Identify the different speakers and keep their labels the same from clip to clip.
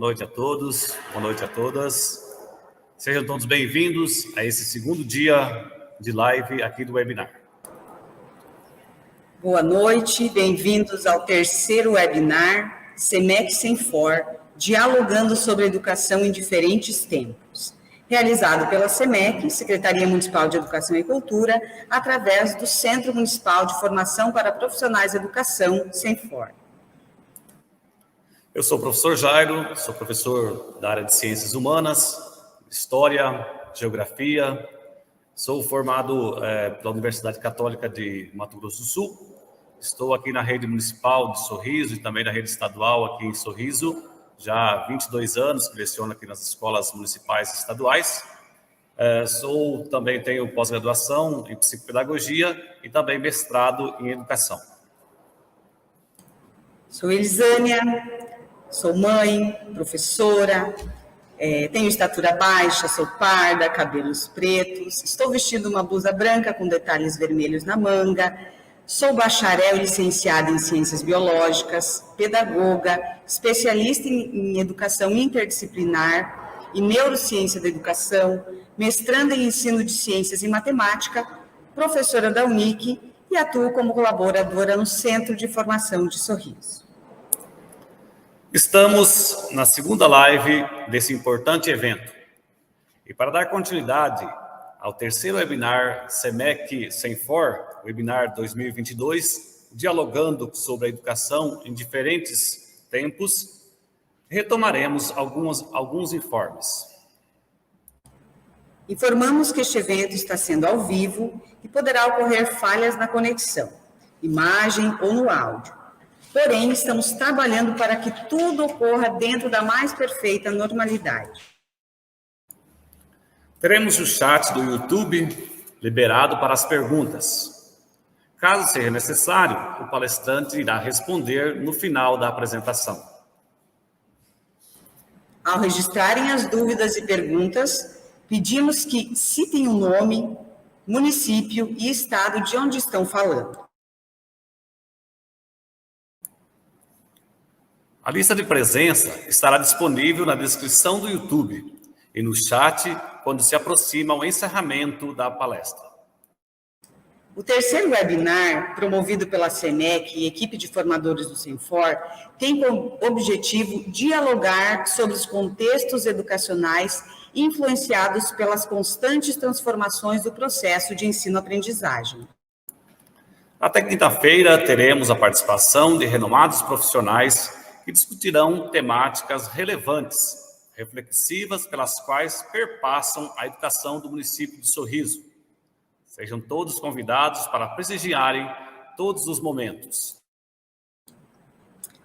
Speaker 1: noite a todos, boa noite a todas. Sejam todos bem-vindos a esse segundo dia de live aqui do webinar.
Speaker 2: Boa noite, bem-vindos ao terceiro webinar SEMEC Senfor, dialogando sobre educação em diferentes tempos, realizado pela SEMEC, Secretaria Municipal de Educação e Cultura, através do Centro Municipal de Formação para Profissionais de Educação, Senfor.
Speaker 1: Eu sou o professor Jairo, sou professor da área de Ciências Humanas, História, Geografia, sou formado pela Universidade Católica de Mato Grosso do Sul, estou aqui na rede municipal de Sorriso e também na rede estadual aqui em Sorriso, já há 22 anos que leciono aqui nas escolas municipais e estaduais. Também tenho pós-graduação em psicopedagogia e também mestrado em educação.
Speaker 2: Sou Elisânia, sou mãe, professora, tenho estatura baixa, sou parda, cabelos pretos, estou vestindo uma blusa branca com detalhes vermelhos na manga, sou bacharel e licenciada em Ciências Biológicas, pedagoga, especialista em Educação Interdisciplinar e Neurociência da Educação, mestranda em Ensino de Ciências e Matemática, professora da UNIC e atuo como colaboradora no Centro de Formação de Sorriso.
Speaker 1: Estamos na segunda live desse importante evento. E para dar continuidade ao terceiro webinar SEMEC Senfor, webinar 2022, dialogando sobre a educação em diferentes tempos, retomaremos alguns informes.
Speaker 2: Informamos que este evento está sendo ao vivo e poderá ocorrer falhas na conexão, imagem ou no áudio. Porém, estamos trabalhando para que tudo ocorra dentro da mais perfeita normalidade.
Speaker 1: Teremos o chat do YouTube liberado para as perguntas. Caso seja necessário, o palestrante irá responder no final da apresentação.
Speaker 2: Ao registrarem as dúvidas e perguntas, pedimos que citem o nome, município e estado de onde estão falando.
Speaker 1: A lista de presença estará disponível na descrição do YouTube e no chat quando se aproxima o encerramento da palestra.
Speaker 2: O terceiro webinar, promovido pela SEMEC e equipe de formadores do Senfor, tem como objetivo dialogar sobre os contextos educacionais influenciados pelas constantes transformações do processo de ensino-aprendizagem.
Speaker 1: Até quinta-feira teremos a participação de renomados profissionais que discutirão temáticas relevantes, reflexivas, pelas quais perpassam a educação do município de Sorriso. Sejam todos convidados para prestigiarem todos os momentos.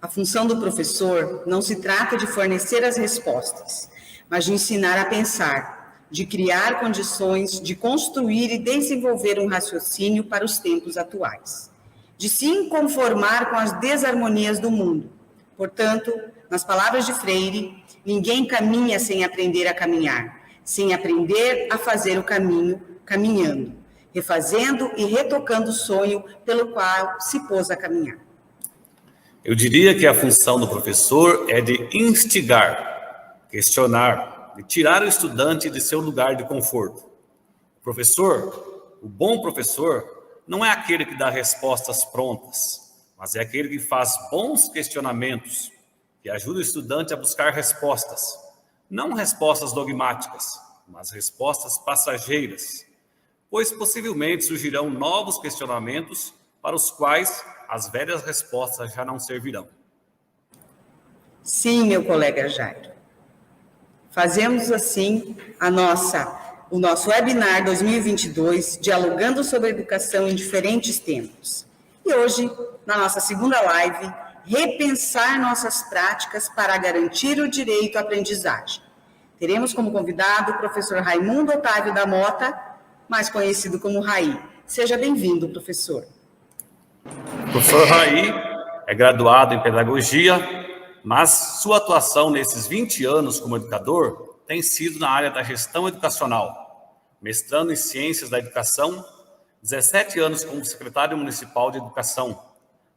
Speaker 2: A função do professor não se trata de fornecer as respostas, mas de ensinar a pensar, de criar condições, de construir e desenvolver um raciocínio para os tempos atuais, de se inconformar com as desarmonias do mundo. Portanto, nas palavras de Freire, ninguém caminha sem aprender a caminhar, sem aprender a fazer o caminho caminhando, refazendo e retocando o sonho pelo qual se pôs a caminhar.
Speaker 1: Eu diria que a função do professor é de instigar, questionar, de tirar o estudante de seu lugar de conforto. O professor, o bom professor, não é aquele que dá respostas prontas, mas é aquele que faz bons questionamentos, que ajuda o estudante a buscar respostas, não respostas dogmáticas, mas respostas passageiras, pois possivelmente surgirão novos questionamentos para os quais as velhas respostas já não servirão.
Speaker 2: Sim, meu colega Jairo. Fazemos assim o nosso webinar 2022, dialogando sobre educação em diferentes tempos. E hoje, na nossa segunda live, repensar nossas práticas para garantir o direito à aprendizagem. Teremos como convidado o professor Raimundo Otávio da Mota, mais conhecido como Raí. Seja bem-vindo, professor.
Speaker 1: O professor Raí é graduado em pedagogia, mas sua atuação nesses 20 anos como educador tem sido na área da gestão educacional, mestrando em Ciências da Educação, 17 anos como secretário municipal de Educação,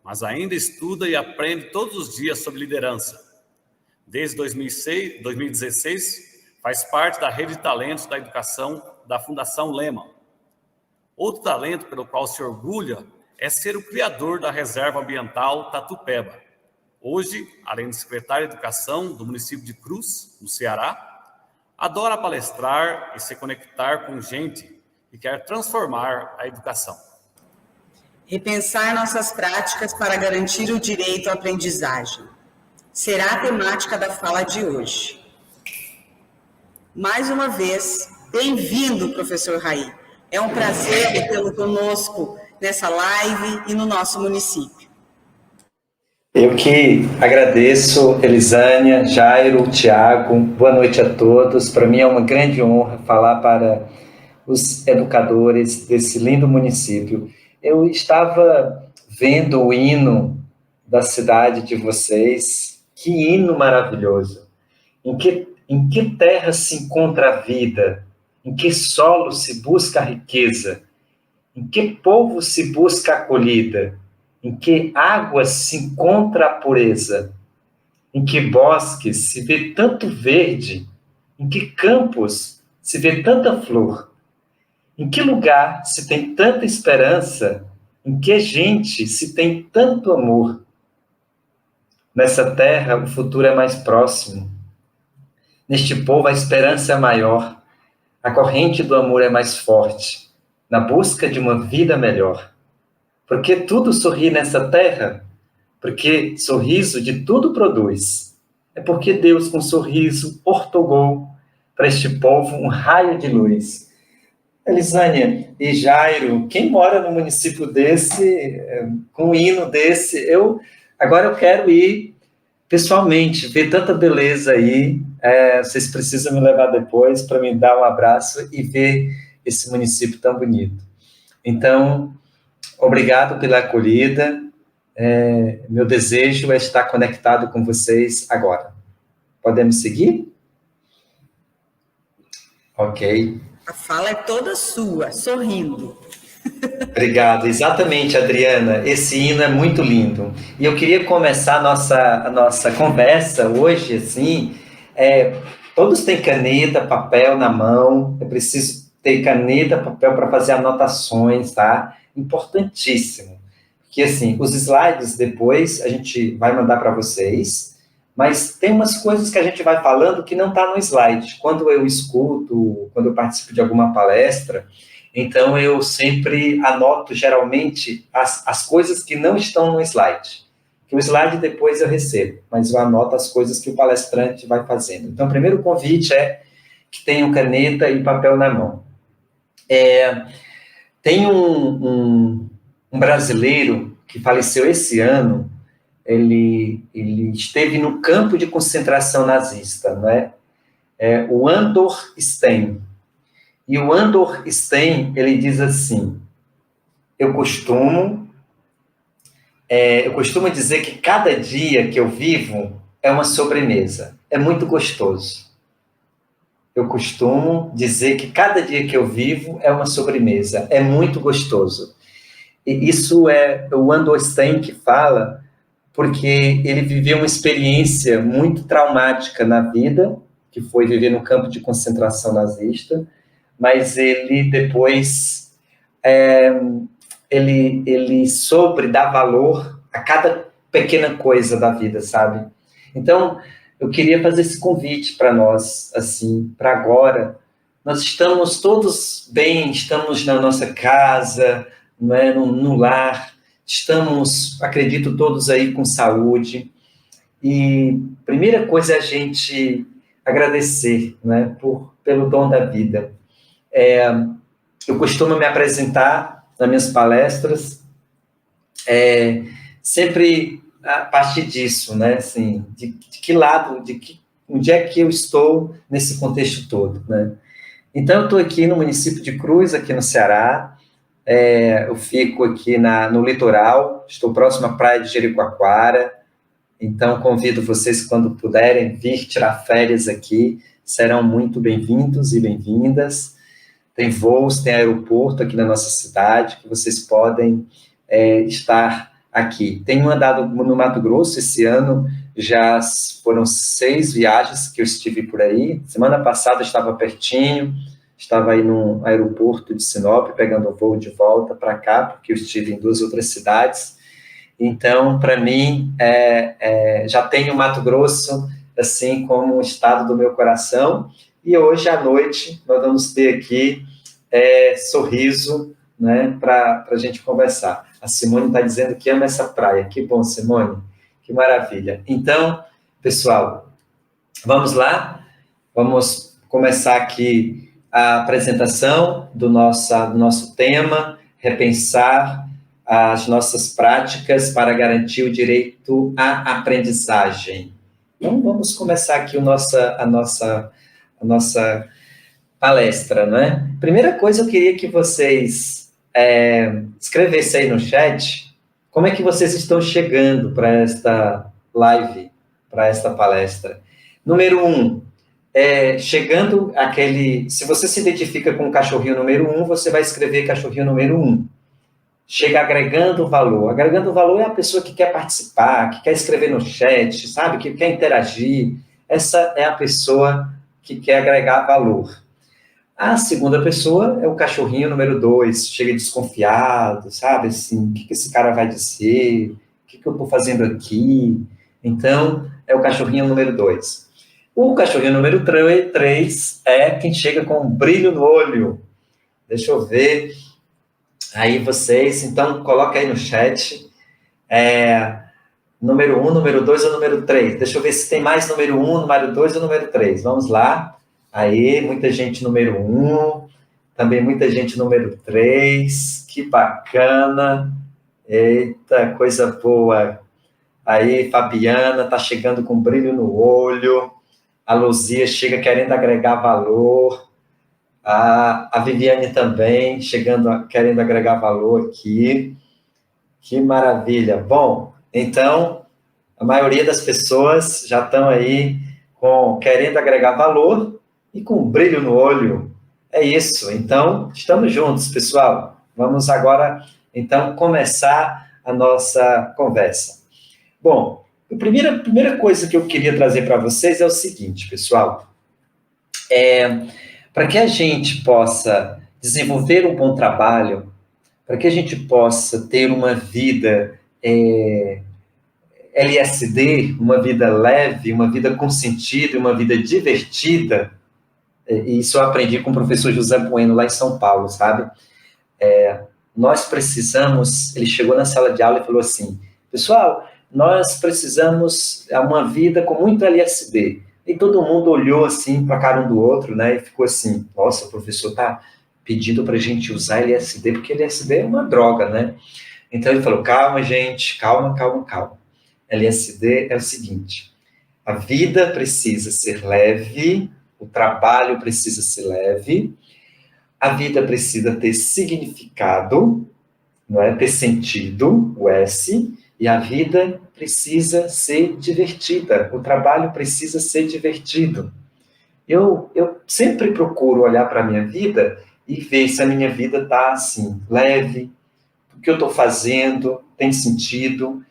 Speaker 1: mas ainda estuda e aprende todos os dias sobre liderança. Desde 2016, faz parte da rede de talentos da educação da Fundação Lehman. Outro talento pelo qual se orgulha é ser o criador da Reserva Ambiental Tatupeba. Hoje, além de secretário de Educação do município de Cruz, no Ceará, adora palestrar e se conectar com gente que quer transformar a educação.
Speaker 2: Repensar nossas práticas para garantir o direito à aprendizagem será a temática da fala de hoje. Mais uma vez, bem-vindo, professor Raí. É um prazer tê-lo conosco nessa live e no nosso município.
Speaker 3: Eu que agradeço, Elisânia, Jairo, Tiago, boa noite a todos. Para mim é uma grande honra falar para os educadores desse lindo município. Eu estava vendo o hino da cidade de vocês, que hino maravilhoso. Em que terra se encontra a vida? Em que solo se busca a riqueza? Em que povo se busca a acolhida? Em que águas se encontra a pureza? Em que bosques se vê tanto verde? Em que campos se vê tanta flor? Em que lugar se tem tanta esperança? Em que gente se tem tanto amor? Nessa terra o futuro é mais próximo. Neste povo a esperança é maior. A corrente do amor é mais forte. Na busca de uma vida melhor. Porque tudo sorri nessa terra? Porque sorriso de tudo produz. É porque Deus com sorriso ortogou para este povo um raio de luz. Elisânia e Jairo, quem mora no município desse, com um hino desse, agora eu quero ir pessoalmente, ver tanta beleza aí. Vocês precisam me levar depois para me dar um abraço e ver esse município tão bonito. Então, obrigado pela acolhida. Meu desejo é estar conectado com vocês agora. Podemos seguir? Ok.
Speaker 2: A fala é toda sua, sorrindo.
Speaker 3: Obrigado, exatamente, Adriana. Esse hino é muito lindo. E eu queria começar a nossa conversa hoje, assim, todos têm caneta, papel na mão, é preciso ter caneta, papel para fazer anotações, tá? Importantíssimo. Porque, assim, os slides depois a gente vai mandar para vocês, mas tem umas coisas que a gente vai falando que não está no slide. Quando eu escuto, quando eu participo de alguma palestra, então eu sempre anoto, geralmente, as coisas que não estão no slide. Que o slide depois eu recebo, mas eu anoto as coisas que o palestrante vai fazendo. Então, o primeiro convite é que tenham caneta e papel na mão. Tem um brasileiro que faleceu esse ano. Ele esteve no campo de concentração nazista, não é? O Andor Stein. E o Andor Stein, ele diz assim: eu costumo dizer que cada dia que eu vivo é uma sobremesa. É muito gostoso. Eu costumo dizer que cada dia que eu vivo é uma sobremesa. É muito gostoso. E isso é o Andor Stein que fala, porque ele viveu uma experiência muito traumática na vida, que foi viver no campo de concentração nazista, mas ele depois, ele soube dar valor a cada pequena coisa da vida, sabe? Então, eu queria fazer esse convite para nós, assim, para agora. Nós estamos todos bem, estamos na nossa casa, não é? no lar. Estamos, acredito, todos aí com saúde. E a primeira coisa é a gente agradecer, né, pelo dom da vida. Eu costumo me apresentar nas minhas palestras, sempre a partir disso, né, assim, de que lado, onde é que eu estou nesse contexto todo, né? Então, eu estou aqui no município de Cruz, aqui no Ceará. Eu fico aqui no litoral, estou próximo à praia de Jericoacoara, então convido vocês, quando puderem, vir tirar férias aqui, serão muito bem-vindos e bem-vindas. Tem voos, tem aeroporto aqui na nossa cidade, que vocês podem estar aqui. Tenho andado no Mato Grosso esse ano, já foram 6 viagens que eu estive por aí. Semana passada eu estava pertinho, estava aí no aeroporto de Sinop, pegando o voo de volta para cá, porque eu estive em 2 outras cidades. Então, para mim, já tenho Mato Grosso, assim, como um estado do meu coração. E hoje à noite nós vamos ter aqui Sorriso, né, para a gente conversar. A Simone está dizendo que ama essa praia. Que bom, Simone. Que maravilha. Então, pessoal, vamos lá. Vamos começar aqui a apresentação do nosso tema, repensar as nossas práticas para garantir o direito à aprendizagem. Então, vamos começar aqui a nossa palestra, não é? Primeira coisa, eu queria que vocês escrevessem aí no chat como é que vocês estão chegando para esta live, para esta palestra. Número 1, chegando se você se identifica com o cachorrinho número 1, você vai escrever cachorrinho número 1. Chega agregando valor. Agregando valor é a pessoa que quer participar, que quer escrever no chat, sabe? Que quer interagir. Essa é a pessoa que quer agregar valor. A segunda pessoa é o cachorrinho número 2, chega desconfiado, sabe? Assim, o que esse cara vai dizer? O que eu estou fazendo aqui? Então, é o cachorrinho número 2. O cachorrinho número 3 é quem chega com um brilho no olho. Deixa eu ver. Aí vocês, então, coloca aí no chat. Número 1, número 2 ou número 3? Deixa eu ver se tem mais número 1, número 2 ou número 3. Vamos lá. Aí, muita gente número 1, também muita gente número 3, que bacana, eita, coisa boa. Aí, Fabiana tá chegando com brilho no olho, a Luzia chega querendo agregar valor, a Viviane também querendo agregar valor aqui, que maravilha. Bom, então, a maioria das pessoas já estão aí querendo agregar valor, e com um brilho no olho. É isso. Então, estamos juntos, pessoal. Vamos agora, então, começar a nossa conversa. Bom, a primeira coisa que eu queria trazer para vocês é o seguinte, pessoal. Para que a gente possa desenvolver um bom trabalho, para que a gente possa ter uma vida LSD, uma vida leve, uma vida com sentido, uma vida divertida, e isso eu aprendi com o professor José Bueno, lá em São Paulo, sabe? Nós precisamos, ele chegou na sala de aula e falou assim, pessoal, nós precisamos uma vida com muito LSD. E todo mundo olhou assim para a cara um do outro, né? E ficou assim, nossa, o professor está pedindo para a gente usar LSD, porque LSD é uma droga, né? Então ele falou, calma, gente, calma. LSD é o seguinte, a vida precisa ser leve, o trabalho precisa ser leve, a vida precisa ter significado, não é? Ter sentido, o S, e a vida precisa ser divertida, o trabalho precisa ser divertido. Eu sempre procuro olhar para a minha vida e ver se a minha vida está assim, leve, o que eu estou fazendo tem sentido,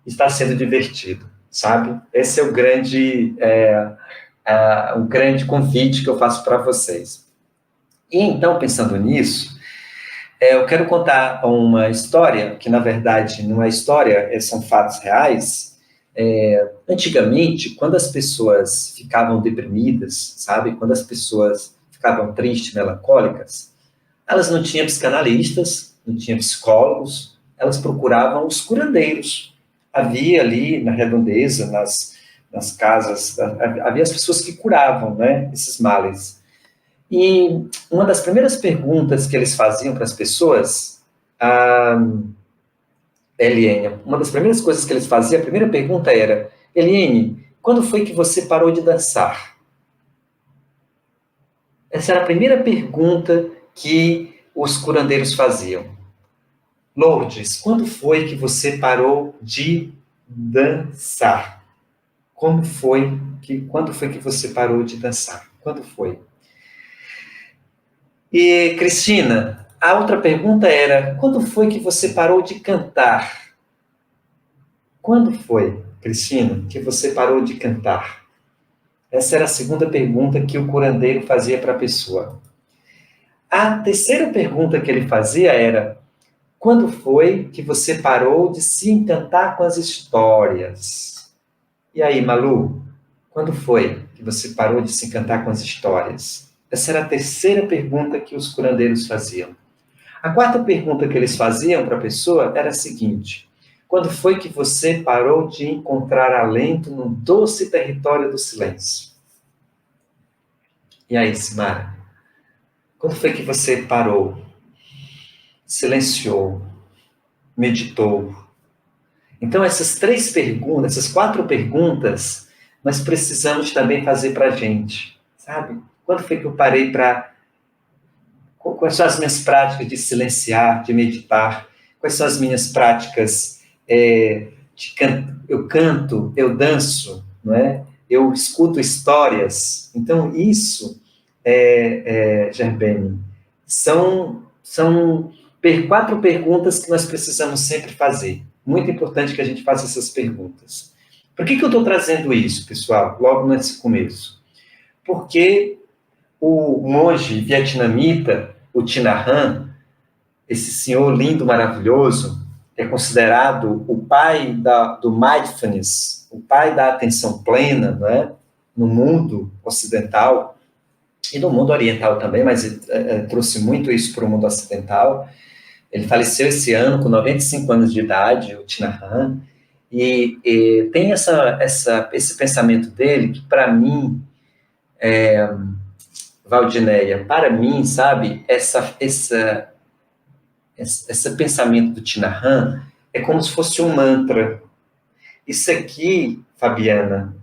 Speaker 3: está sendo divertido, sabe? Esse é o grande convite que eu faço para vocês. E então, pensando nisso, eu quero contar uma história, que na verdade não é história, são fatos reais. Antigamente, quando as pessoas ficavam deprimidas, sabe? Quando as pessoas ficavam tristes, melancólicas, elas não tinham psicanalistas, não tinham psicólogos, elas procuravam os curandeiros. Havia ali na redondeza, nas casas, havia as pessoas que curavam, né, esses males. E uma das primeiras perguntas que eles faziam para as pessoas, Eliane, uma das primeiras coisas que eles faziam, a primeira pergunta era, Eliane, quando foi que você parou de dançar? Essa era a primeira pergunta que os curandeiros faziam. Lourdes, quando foi que você parou de dançar? Quando foi que você parou de dançar? Quando foi? E, Cristina, a outra pergunta era, quando foi que você parou de cantar? Quando foi, Cristina, que você parou de cantar? Essa era a segunda pergunta que o curandeiro fazia para a pessoa. A terceira pergunta que ele fazia era: quando foi que você parou de se encantar com as histórias? E aí, Malu, quando foi que você parou de se encantar com as histórias? Essa era a terceira pergunta que os curandeiros faziam. A quarta pergunta que eles faziam para a pessoa era a seguinte: quando foi que você parou de encontrar alento no doce território do silêncio? E aí, Simara, quando foi que você parou, silenciou, meditou? Então, essas três perguntas, essas quatro perguntas, nós precisamos também fazer para a gente, sabe? Quando foi que eu parei para... Quais são as minhas práticas de silenciar, de meditar? Quais são as minhas práticas eu canto, eu danço, não é? Eu escuto histórias. Então, isso, Gerbene, são quatro perguntas que nós precisamos sempre fazer. Muito importante que a gente faça essas perguntas. Por que eu estou trazendo isso, pessoal, logo nesse começo? Porque o monge vietnamita, o Thich Nhat Hanh, esse senhor lindo, maravilhoso, é considerado o pai do mindfulness, o pai da atenção plena, né, no mundo ocidental e no mundo oriental também, mas trouxe muito isso para o mundo ocidental. Ele faleceu esse ano com 95 anos de idade, o Thich Nhat Hanh, e tem esse pensamento dele que, para mim, Valdineia, para mim, sabe, esse pensamento do Thich Nhat Hanh é como se fosse um mantra. Isso aqui, Fabiana,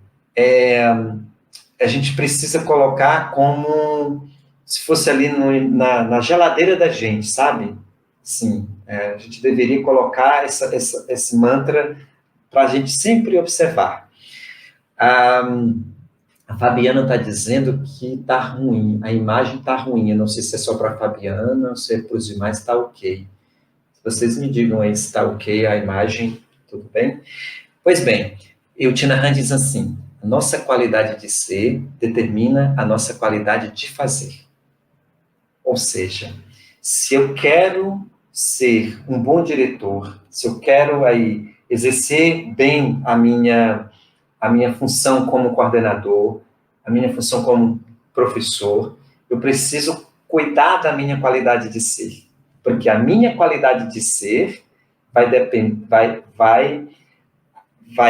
Speaker 3: a gente precisa colocar como se fosse ali na geladeira da gente, sabe? Sim, a gente deveria colocar esse mantra para a gente sempre observar. A Fabiana está dizendo que está ruim, a imagem está ruim. Eu não sei se é só para a Fabiana ou se é para os demais, está ok. Vocês me digam aí se está ok a imagem, tudo bem? Pois bem, o Thich Nhat Hanh diz assim: a nossa qualidade de ser determina a nossa qualidade de fazer. Ou seja, se eu quero ser um bom diretor, se eu quero aí exercer bem a minha função como coordenador, a minha função como professor, eu preciso cuidar da minha qualidade de ser. Porque a minha qualidade de ser vai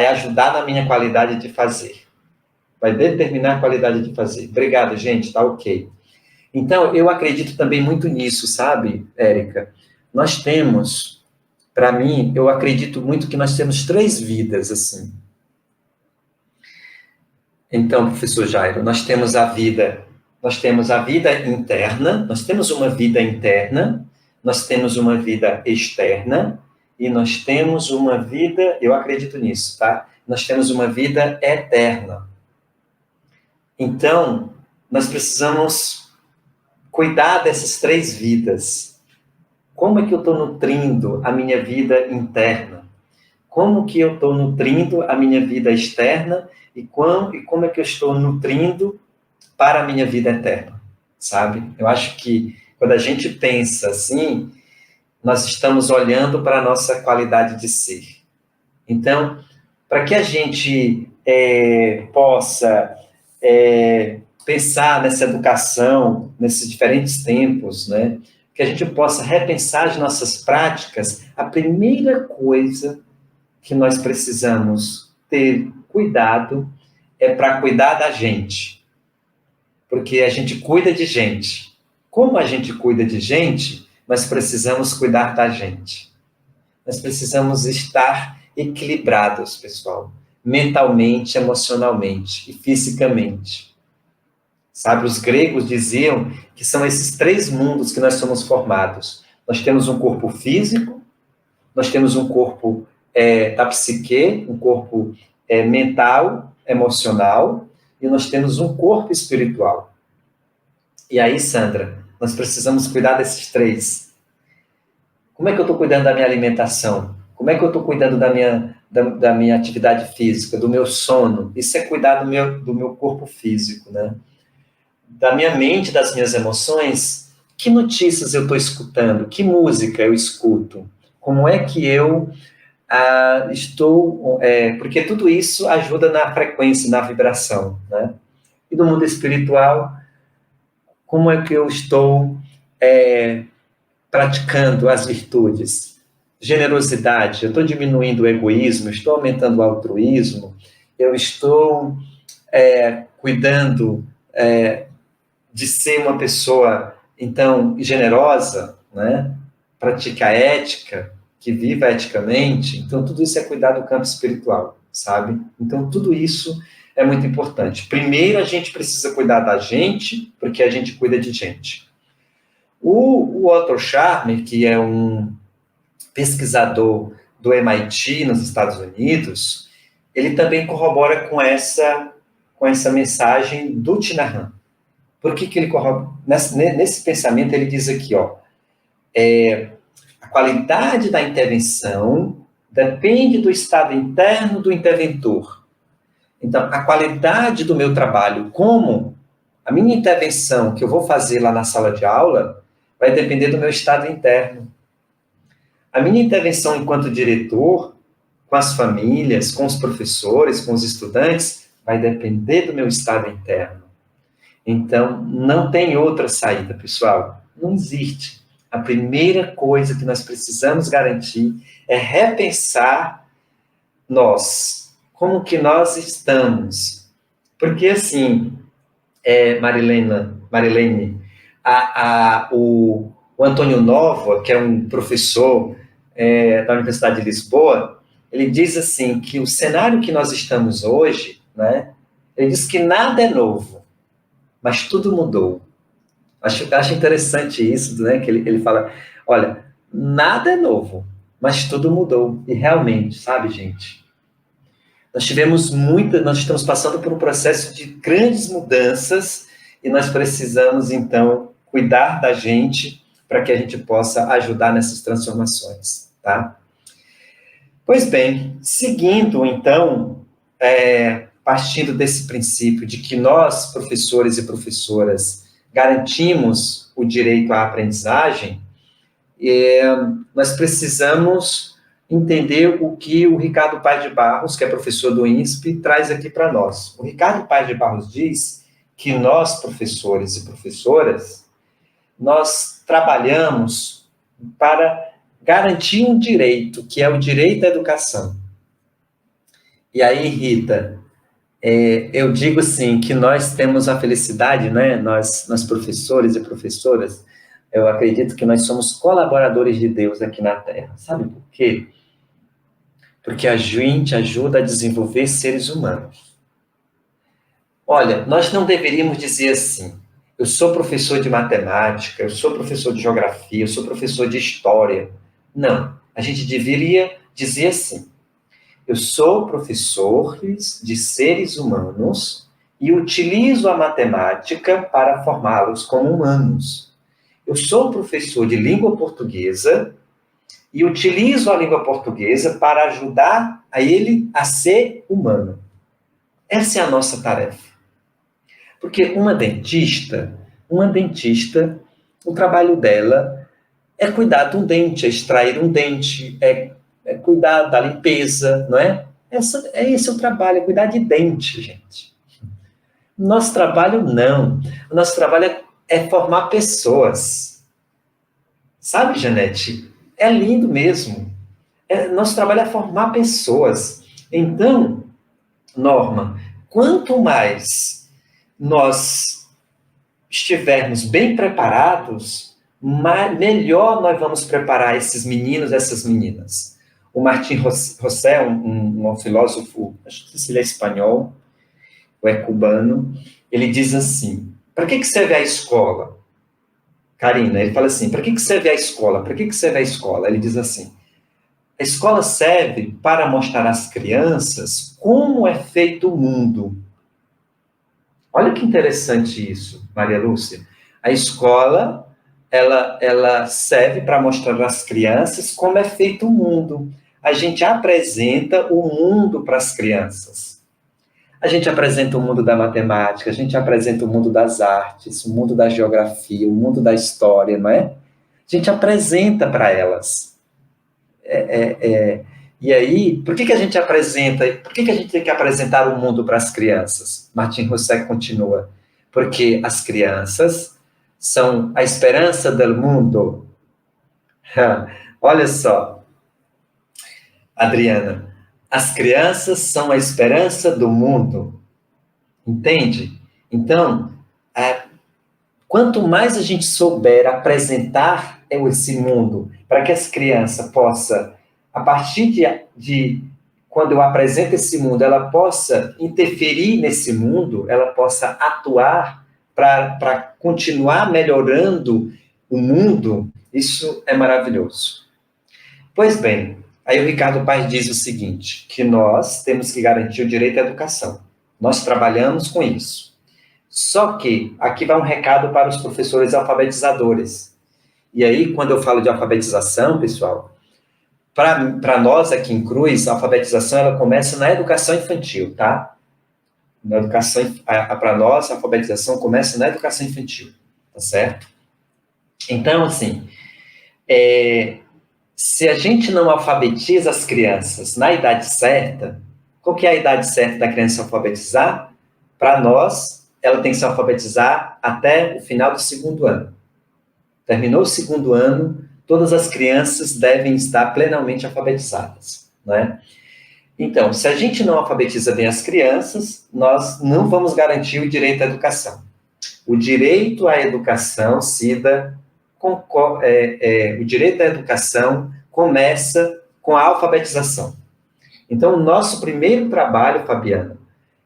Speaker 3: ajudar na minha qualidade de fazer. Vai determinar a qualidade de fazer. Obrigado, gente, tá ok. Então, eu acredito também muito nisso, sabe, Érica? Nós temos, para mim, eu acredito muito que nós temos 3 vidas, assim. Então, professor Jairo, nós temos a vida interna, nós temos uma vida interna, nós temos uma vida externa e nós temos uma vida, eu acredito nisso, tá? Nós temos uma vida eterna. Então, nós precisamos cuidar dessas 3 vidas. Como é que eu estou nutrindo a minha vida interna? Como que eu estou nutrindo a minha vida externa e como é que eu estou nutrindo para a minha vida eterna, sabe? Eu acho que quando a gente pensa assim, nós estamos olhando para a nossa qualidade de ser. Então, para que a gente possa pensar nessa educação, nesses diferentes tempos, né? Que a gente possa repensar as nossas práticas, a primeira coisa que nós precisamos ter cuidado é para cuidar da gente. Porque a gente cuida de gente. Como a gente cuida de gente, nós precisamos cuidar da gente. Nós precisamos estar equilibrados, pessoal. Mentalmente, emocionalmente e fisicamente. Sabe, os gregos diziam que são esses 3 mundos que nós somos formados. Nós temos um corpo físico, nós temos um corpo da psique, um corpo mental, emocional, e nós temos um corpo espiritual. E aí, Sandra, nós precisamos cuidar desses 3. Como é que eu estou cuidando da minha alimentação? Como é que eu estou cuidando da minha da minha atividade física, do meu sono. Isso é cuidar do meu corpo físico, né? Da minha mente, das minhas emoções. Que notícias eu estou escutando? Que música eu escuto? Como é que eu estou... porque tudo isso ajuda na frequência, na vibração, né? E no mundo espiritual, como é que eu estou praticando as virtudes? Generosidade, eu estou diminuindo o egoísmo, estou aumentando o altruísmo, eu estou cuidando de ser uma pessoa, então, generosa, né? Pratica a ética, que viva eticamente. Então, tudo isso é cuidar do campo espiritual, sabe? Então, tudo isso é muito importante. Primeiro, a gente precisa cuidar da gente, porque a gente cuida de gente. O Otto Scharmer, que é um pesquisador do MIT, nos Estados Unidos, ele também corrobora com essa mensagem do Thich-Nhat Hanh. Por que ele corrobora? Nesse pensamento, ele diz aqui, a qualidade da intervenção depende do estado interno do interventor. Então, a qualidade do meu trabalho, como a minha intervenção que eu vou fazer lá na sala de aula, vai depender do meu estado interno. A minha intervenção enquanto diretor, com as famílias, com os professores, com os estudantes, vai depender do meu estado interno. Então, não tem outra saída, pessoal. Não existe. A primeira coisa que nós precisamos garantir é repensar nós. Como que nós estamos? Porque, assim, Marilene, o Antônio Nova, que é um professor da Universidade de Lisboa, ele diz assim, que o cenário que nós estamos hoje, né, ele diz que nada é novo, mas tudo mudou. Acho interessante isso, né, que ele fala, olha, nada é novo, mas tudo mudou. E realmente, sabe, gente? Nós estamos passando por um processo de grandes mudanças e nós precisamos, então, cuidar da gente para que a gente possa ajudar nessas transformações, tá? Pois bem, seguindo, então, partindo desse princípio de que nós, professores e professoras, garantimos o direito à aprendizagem, nós precisamos entender o que o Ricardo Paes de Barros, que é professor do INSP, traz aqui para nós. O Ricardo Paes de Barros diz que nós, professores e professoras, nós trabalhamos para garantir um direito, que é o direito à educação. E aí, Rita, eu digo assim, que nós temos a felicidade, né? Nós professores e professoras, eu acredito que nós somos colaboradores de Deus aqui na Terra. Sabe por quê? Porque a gente ajuda a desenvolver seres humanos. Olha, nós não deveríamos dizer assim, eu sou professor de matemática, eu sou professor de geografia, eu sou professor de história. Não, a gente deveria dizer assim, eu sou professor de seres humanos e utilizo a matemática para formá-los como humanos. Eu sou professor de língua portuguesa e utilizo a língua portuguesa para ajudar a ele a ser humano. Essa é a nossa tarefa. Porque uma dentista, o trabalho dela é cuidar de um dente, é extrair um dente, é cuidar da limpeza, não é? Esse é o trabalho, é cuidar de dente, gente. Nosso trabalho, não. O nosso trabalho é formar pessoas. Sabe, Janete? É lindo mesmo. Nosso trabalho é formar pessoas. Então, Norma, quanto mais nós estivermos bem preparados, melhor nós vamos preparar esses meninos, essas meninas. O Martin José, um filósofo, acho que ele é espanhol, ou é cubano, ele diz assim, para que serve a escola? Karina, ele fala assim, para que serve a escola? Para que serve a escola? Ele diz assim, a escola serve para mostrar às crianças como é feito o mundo. Olha que interessante isso, Maria Lúcia. A escola, ela serve para mostrar às crianças como é feito o mundo. a gente apresenta o mundo para as crianças. A gente apresenta o mundo da matemática, a gente apresenta o mundo das artes, o mundo da geografia, o mundo da história, não é? A gente apresenta para elas. E aí, por que a gente apresenta, por que a gente tem que apresentar o mundo para as crianças? Martin Rousseff continua, porque as crianças são a esperança do mundo. Olha só, Adriana, as crianças são a esperança do mundo, entende? Então, quanto mais a gente souber apresentar esse mundo para que as crianças possam, a partir de quando eu apresento esse mundo, ela possa interferir nesse mundo, ela possa atuar para continuar melhorando o mundo, isso é maravilhoso. Pois bem, aí o Ricardo Paes diz o seguinte, que nós temos que garantir o direito à educação. Nós trabalhamos com isso. Só que aqui vai um recado para os professores alfabetizadores. E aí, quando eu falo de alfabetização, pessoal, para nós aqui em Cruz, a alfabetização ela começa na educação infantil, tá? Na educação, para nós, a alfabetização começa na educação infantil, tá certo? Então, assim, se a gente não alfabetiza as crianças na idade certa, qual que é a idade certa da criança alfabetizar? Para nós, ela tem que se alfabetizar até o final do segundo ano. Terminou o segundo ano, todas as crianças devem estar plenamente alfabetizadas, né? Então, se a gente não alfabetiza bem as crianças, nós não vamos garantir o direito à educação. O direito à educação, Cida, o direito à educação começa com a alfabetização. Então, o nosso primeiro trabalho, Fabiana,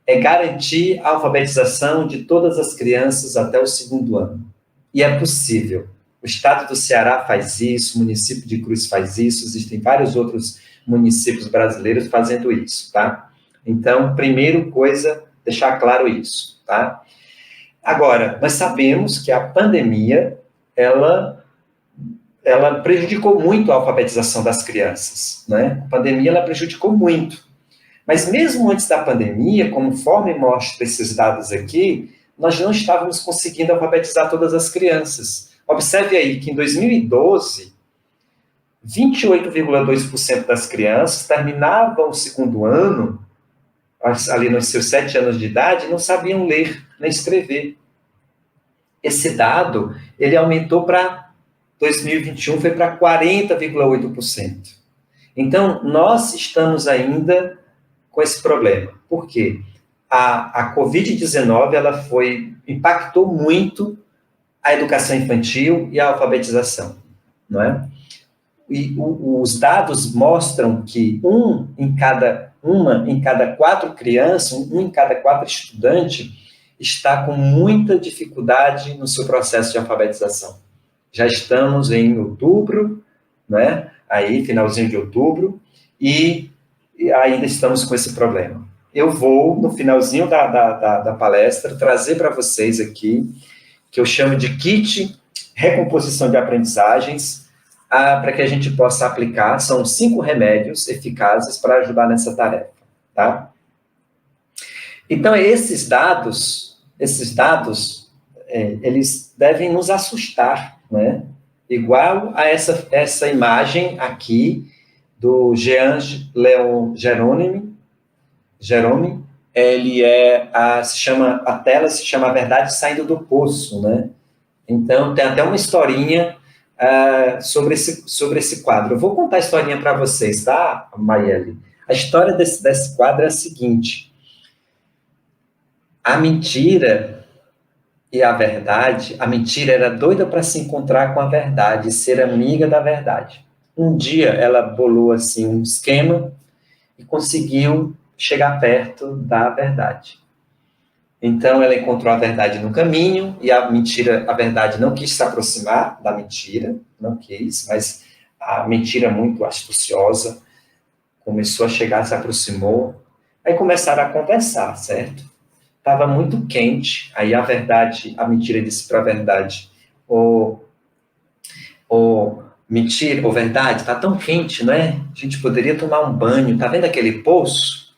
Speaker 3: é garantir a alfabetização de todas as crianças até o segundo ano. E é possível. O estado do Ceará faz isso, o município de Cruz faz isso, existem vários outros municípios brasileiros fazendo isso, tá? Então, primeiro coisa, deixar claro isso, tá? Agora, nós sabemos que a pandemia, ela prejudicou muito a alfabetização das crianças, né? A pandemia, ela prejudicou muito. Mas mesmo antes da pandemia, conforme mostra esses dados aqui, nós não estávamos conseguindo alfabetizar todas as crianças. Observe aí que em 2012, 28,2% das crianças terminavam o segundo ano, ali nos seus 7 anos de idade, não sabiam ler nem escrever. Esse dado, ele aumentou para 2021, foi para 40,8%. Então, nós estamos ainda com esse problema. Por quê? A Covid-19, ela impactou muito a educação infantil e a alfabetização, não é? E os dados mostram que uma em cada 4 crianças, um em cada 4 estudantes está com muita dificuldade no seu processo de alfabetização. Já estamos em outubro, né? Aí, finalzinho de outubro, e ainda estamos com esse problema. Eu vou, no finalzinho da palestra, trazer para vocês aqui, que eu chamo de kit recomposição de aprendizagens, para que a gente possa aplicar. São 5 remédios eficazes para ajudar nessa tarefa, tá? Então, esses dados, eles devem nos assustar, né? Igual a essa imagem aqui do Jean-Léon Jerome, a tela se chama A Verdade Saindo do Poço, né? Então, tem até uma historinha sobre esse quadro. Eu vou contar a historinha para vocês, tá, Maiele? A história desse quadro é a seguinte: a mentira e a verdade, a mentira era doida para se encontrar com a verdade, ser amiga da verdade. Um dia ela bolou assim um esquema e conseguiu chegar perto da verdade. Então ela encontrou a verdade no caminho e a verdade não quis se aproximar da mentira, não quis, mas a mentira muito astuciosa começou a chegar, se aproximou, aí começaram a conversar, certo? Estava muito quente, aí a mentira disse para a verdade: ô mentira ou verdade? Tá tão quente, não é? A gente poderia tomar um banho. Tá vendo aquele poço?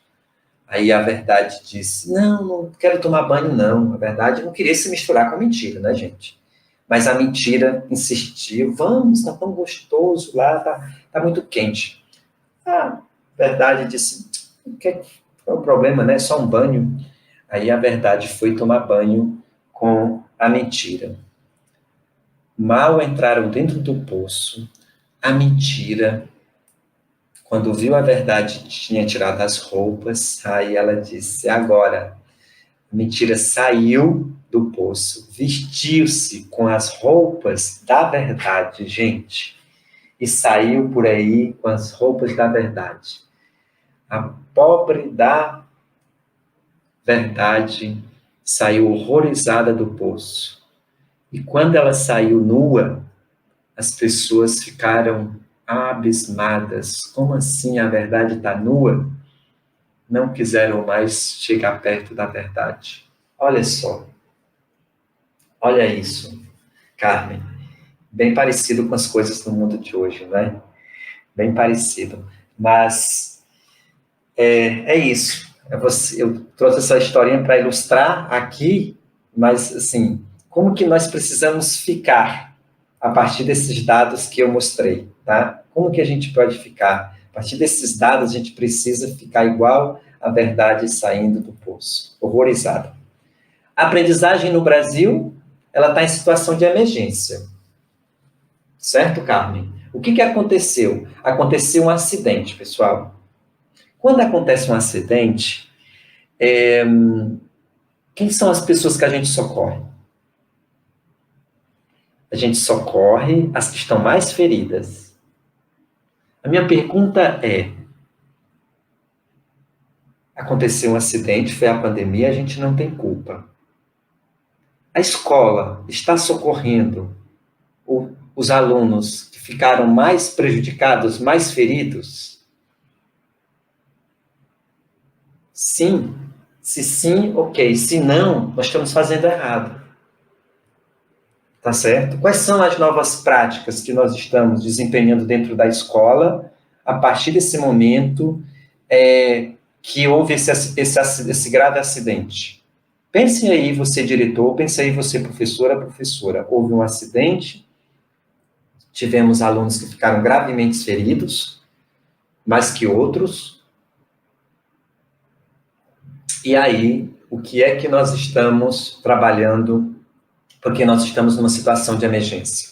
Speaker 3: Aí a verdade disse, não quero tomar banho, não. A verdade não queria se misturar com a mentira, né, gente? Mas a mentira insistiu, vamos, tá tão gostoso lá, tá muito quente. A verdade disse, qual é o problema, né? Só um banho. Aí a verdade foi tomar banho com a mentira. Mal entraram dentro do poço, a mentira, quando viu a verdade, tinha tirado as roupas, aí ela disse, agora, a mentira saiu do poço, vestiu-se com as roupas da verdade, gente, e saiu por aí com as roupas da verdade. A pobre da verdade saiu horrorizada do poço. E quando ela saiu nua, as pessoas ficaram abismadas. Como assim a verdade está nua? Não quiseram mais chegar perto da verdade. Olha só. Olha isso, Carmen. Bem parecido com as coisas do mundo de hoje, não é? Bem parecido. Mas é isso. Eu trouxe essa historinha para ilustrar aqui, mas assim, como que nós precisamos ficar a partir desses dados que eu mostrei, tá? Como que a gente pode ficar? A partir desses dados, a gente precisa ficar igual a verdade saindo do poço, horrorizado. A aprendizagem no Brasil, ela está em situação de emergência. Certo, Carmen? O que aconteceu? Aconteceu um acidente, pessoal. Quando acontece um acidente, quem são as pessoas que a gente socorre? A gente socorre as que estão mais feridas. A minha pergunta é, aconteceu um acidente, foi a pandemia, a gente não tem culpa. A escola está socorrendo os alunos que ficaram mais prejudicados, mais feridos? Sim. Se sim, ok. Se não, nós estamos fazendo errado. Tá certo? Quais são as novas práticas que nós estamos desempenhando dentro da escola a partir desse momento que houve esse grave acidente? Pensem aí, você diretor, pense aí, você professora. Houve um acidente, tivemos alunos que ficaram gravemente feridos, mais que outros. E aí, o que é que nós estamos trabalhando, porque nós estamos numa situação de emergência?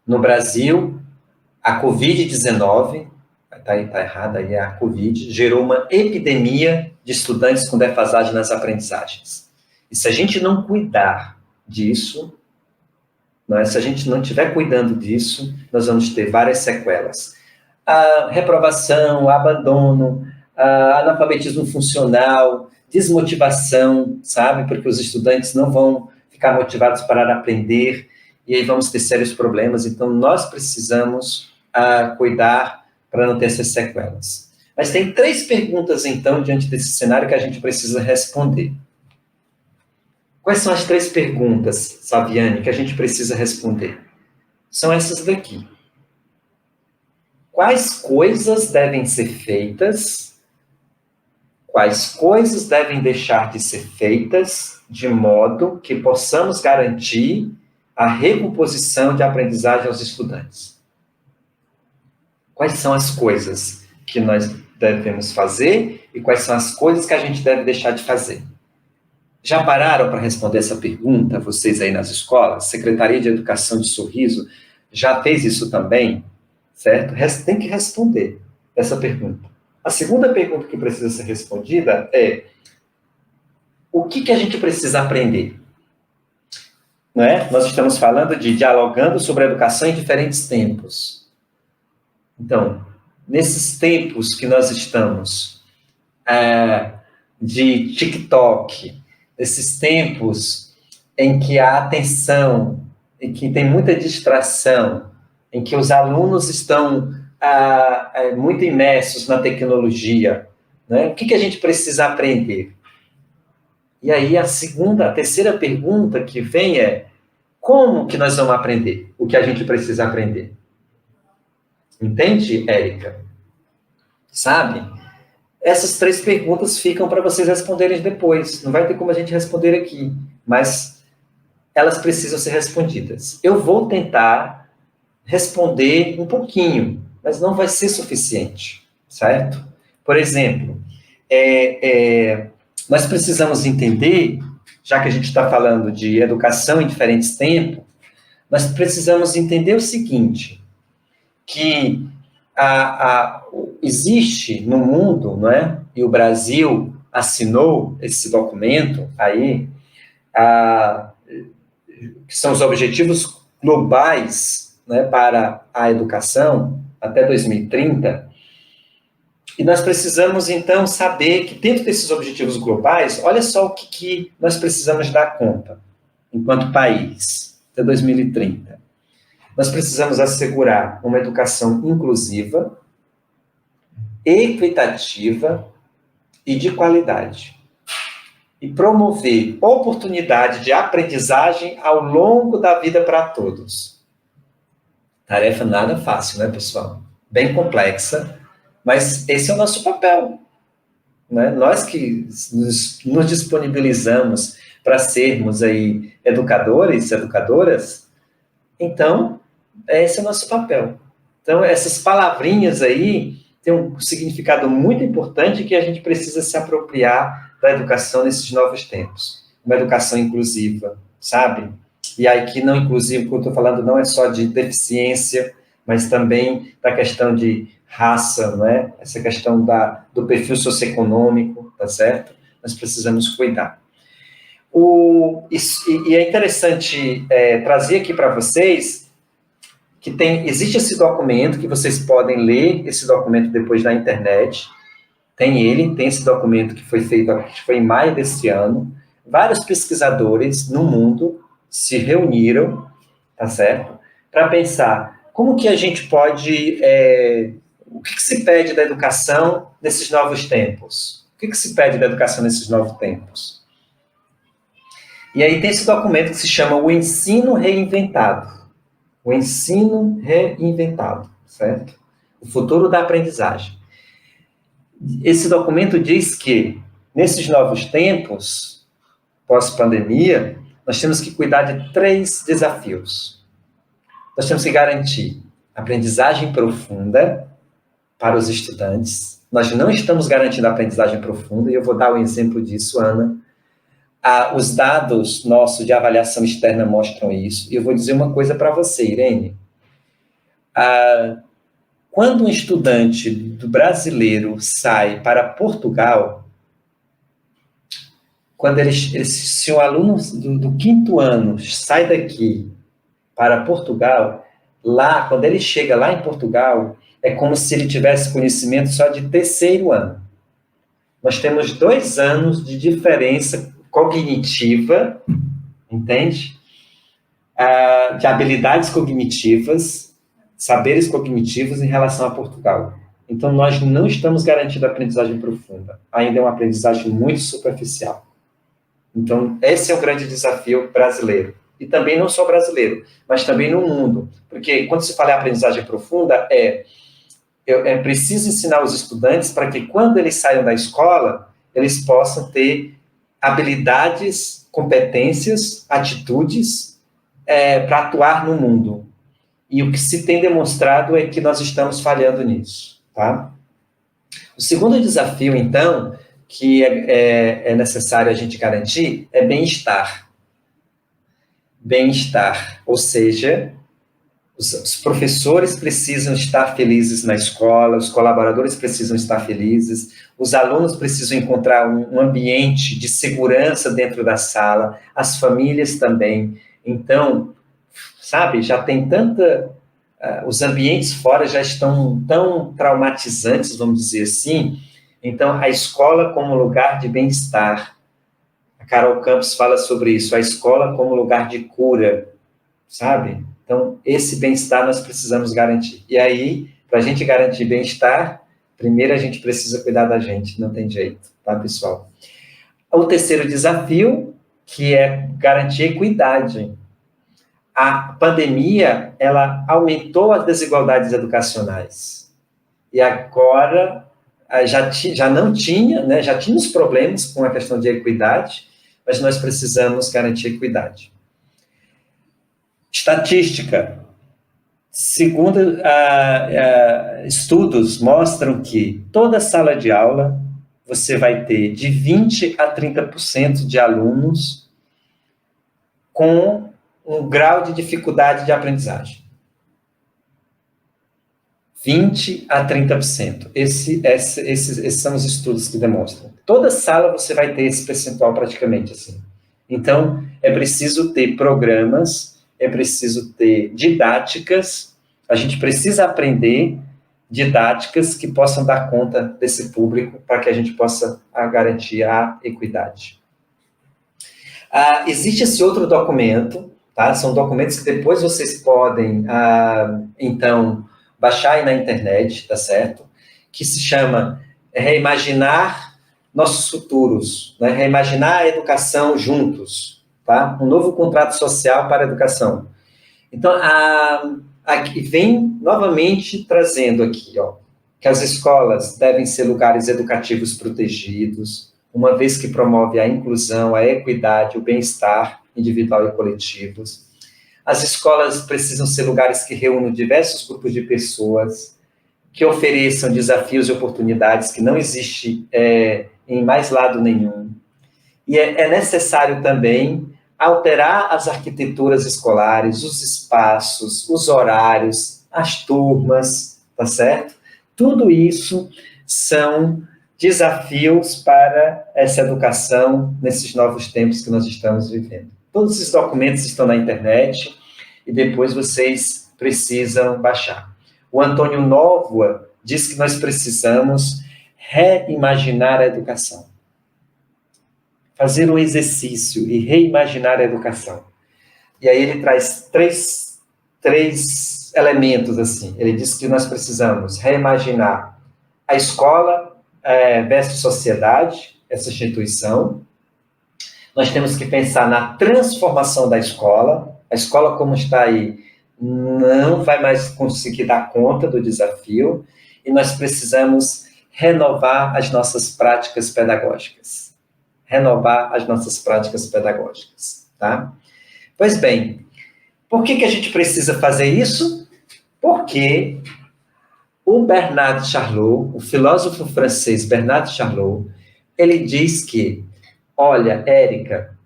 Speaker 3: No Brasil, a Covid-19, tá errada aí, a Covid, gerou uma epidemia de estudantes com defasagem nas aprendizagens. E se a gente não cuidar disso, se a gente não estiver cuidando disso, nós vamos ter várias sequelas. A reprovação, abandono, analfabetismo funcional, desmotivação, sabe? Porque os estudantes não vão ficar motivados para aprender, e aí vamos ter sérios problemas. Então, nós precisamos cuidar para não ter essas sequelas. Mas tem 3 perguntas, então, diante desse cenário que a gente precisa responder. Quais são as 3 perguntas, Saviane, que a gente precisa responder? São essas daqui. Quais coisas devem ser feitas? Quais coisas devem deixar de ser feitas de modo que possamos garantir a recomposição de aprendizagem aos estudantes? Quais são as coisas que nós devemos fazer e quais são as coisas que a gente deve deixar de fazer? Já pararam para responder essa pergunta, vocês aí nas escolas? Secretaria de Educação de Sorriso já fez isso também, certo? Tem que responder essa pergunta. A segunda pergunta que precisa ser respondida é: o que a gente precisa aprender? Não é? Nós estamos falando de dialogando sobre a educação em diferentes tempos. Então, nesses tempos que nós estamos, de TikTok, esses tempos em que há atenção, em que tem muita distração, em que os alunos estão muito imersos na tecnologia, né? O que a gente precisa aprender? E aí a terceira pergunta que vem é: como que nós vamos aprender o que a gente precisa aprender? Entende, Érica? Sabe? Essas 3 perguntas ficam para vocês responderem depois. Não vai ter como a gente responder aqui, mas elas precisam ser respondidas. Eu vou tentar responder um pouquinho, mas não vai ser suficiente, certo? Por exemplo, nós precisamos entender, já que a gente está falando de educação em diferentes tempos, nós precisamos entender o seguinte, que existe no mundo, não é? E o Brasil assinou esse documento aí, que são os objetivos globais, né, para a educação até 2030, e nós precisamos, então, saber que dentro desses objetivos globais, olha só o que nós precisamos dar conta, enquanto país, até 2030. Nós precisamos assegurar uma educação inclusiva, equitativa e de qualidade. E promover oportunidade de aprendizagem ao longo da vida para todos. Tarefa nada fácil, né, pessoal? Bem complexa, mas esse é o nosso papel. Né? Nós que nos disponibilizamos para sermos aí educadores, educadoras, então, esse é o nosso papel. Então, essas palavrinhas aí têm um significado muito importante que a gente precisa se apropriar da educação nesses novos tempos. Uma educação inclusiva, sabe? E aí que não inclusivo, que eu estou falando, não é só de deficiência, mas também da questão de raça, não é? Essa questão do perfil socioeconômico, tá certo? Nós precisamos cuidar. E é interessante trazer aqui para vocês que existe esse documento, que vocês podem ler esse documento depois na internet. Tem esse documento que foi feito, que foi em maio desse ano. Vários pesquisadores no mundo se reuniram, tá certo? Para pensar como que a gente pode... o que se pede da educação nesses novos tempos? O que se pede da educação nesses novos tempos? E aí tem esse documento que se chama O Ensino Reinventado. O Ensino Reinventado, certo? O futuro da aprendizagem. Esse documento diz que, nesses novos tempos, pós-pandemia, nós temos que cuidar de 3 desafios. Nós temos que garantir aprendizagem profunda para os estudantes. Nós não estamos garantindo a aprendizagem profunda, e eu vou dar um exemplo disso, Ana. Os dados nossos de avaliação externa mostram isso. E eu vou dizer uma coisa para você, Irene. Quando um estudante brasileiro sai para Portugal, se um aluno do 5º ano sai daqui para Portugal, lá, quando ele chega lá em Portugal, é como se ele tivesse conhecimento só de 3º ano. Nós temos 2 anos de diferença cognitiva, entende? De habilidades cognitivas, saberes cognitivos em relação a Portugal. Então, nós não estamos garantindo a aprendizagem profunda. Ainda é uma aprendizagem muito superficial. Então, esse é o grande desafio brasileiro. E também não só brasileiro, mas também no mundo. Porque quando se fala em aprendizagem profunda, é preciso ensinar os estudantes para que quando eles saiam da escola, eles possam ter habilidades, competências, atitudes para atuar no mundo. E o que se tem demonstrado é que nós estamos falhando nisso, tá? O segundo desafio, então, que é necessário a gente garantir é bem-estar. Bem-estar, ou seja, os professores precisam estar felizes na escola, os colaboradores precisam estar felizes, os alunos precisam encontrar um ambiente de segurança dentro da sala, as famílias também. Então, sabe, já tem os ambientes fora já estão tão traumatizantes, vamos dizer assim. Então, a escola como lugar de bem-estar. A Carol Campos fala sobre isso, a escola como lugar de cura, sabe? Então, esse bem-estar nós precisamos garantir. E aí, para a gente garantir bem-estar, primeiro a gente precisa cuidar da gente, não tem jeito, tá, pessoal? O terceiro desafio, que é garantir equidade. A pandemia, ela aumentou as desigualdades educacionais. E agora, já não tinha, né, já tínhamos problemas com a questão de equidade, mas nós precisamos garantir equidade. Estatística. Segundo estudos mostram que toda sala de aula você vai ter de 20% a 30% de alunos com um grau de dificuldade de aprendizagem. 20% a 30%. Esses são os estudos que demonstram. Toda sala você vai ter esse percentual praticamente assim. Então, é preciso ter programas, é preciso ter didáticas, a gente precisa aprender didáticas que possam dar conta desse público para que a gente possa garantir a equidade. Existe esse outro documento, tá? São documentos que depois vocês podem, então, baixar aí na internet, tá certo? Que se chama Reimaginar Nossos Futuros, né? Reimaginar a Educação Juntos, tá? Um novo contrato social para a educação. Então, aqui vem novamente trazendo aqui, ó, que as escolas devem ser lugares educativos protegidos, uma vez que promove a inclusão, a equidade, o bem-estar individual e coletivos. As escolas precisam ser lugares que reúnam diversos grupos de pessoas, que ofereçam desafios e oportunidades que não existe em mais lado nenhum. E é necessário também alterar as arquiteturas escolares, os espaços, os horários, as turmas, tá certo? Tudo isso são desafios para essa educação nesses novos tempos que nós estamos vivendo. Todos esses documentos estão na internet e depois vocês precisam baixar. O Antônio Novoa diz que nós precisamos reimaginar a educação. Fazer um exercício e reimaginar a educação. E aí ele traz três elementos, assim. Ele diz que nós precisamos reimaginar a escola versus sociedade, essa instituição. Nós temos que pensar na transformação da escola. A escola, como está aí, não vai mais conseguir dar conta do desafio. E nós precisamos renovar as nossas práticas pedagógicas. Renovar as nossas práticas pedagógicas, tá? Pois bem, por que a gente precisa fazer isso? Porque o Bernard Charlot, o filósofo francês Bernard Charlot, ele diz que, olha, Érica,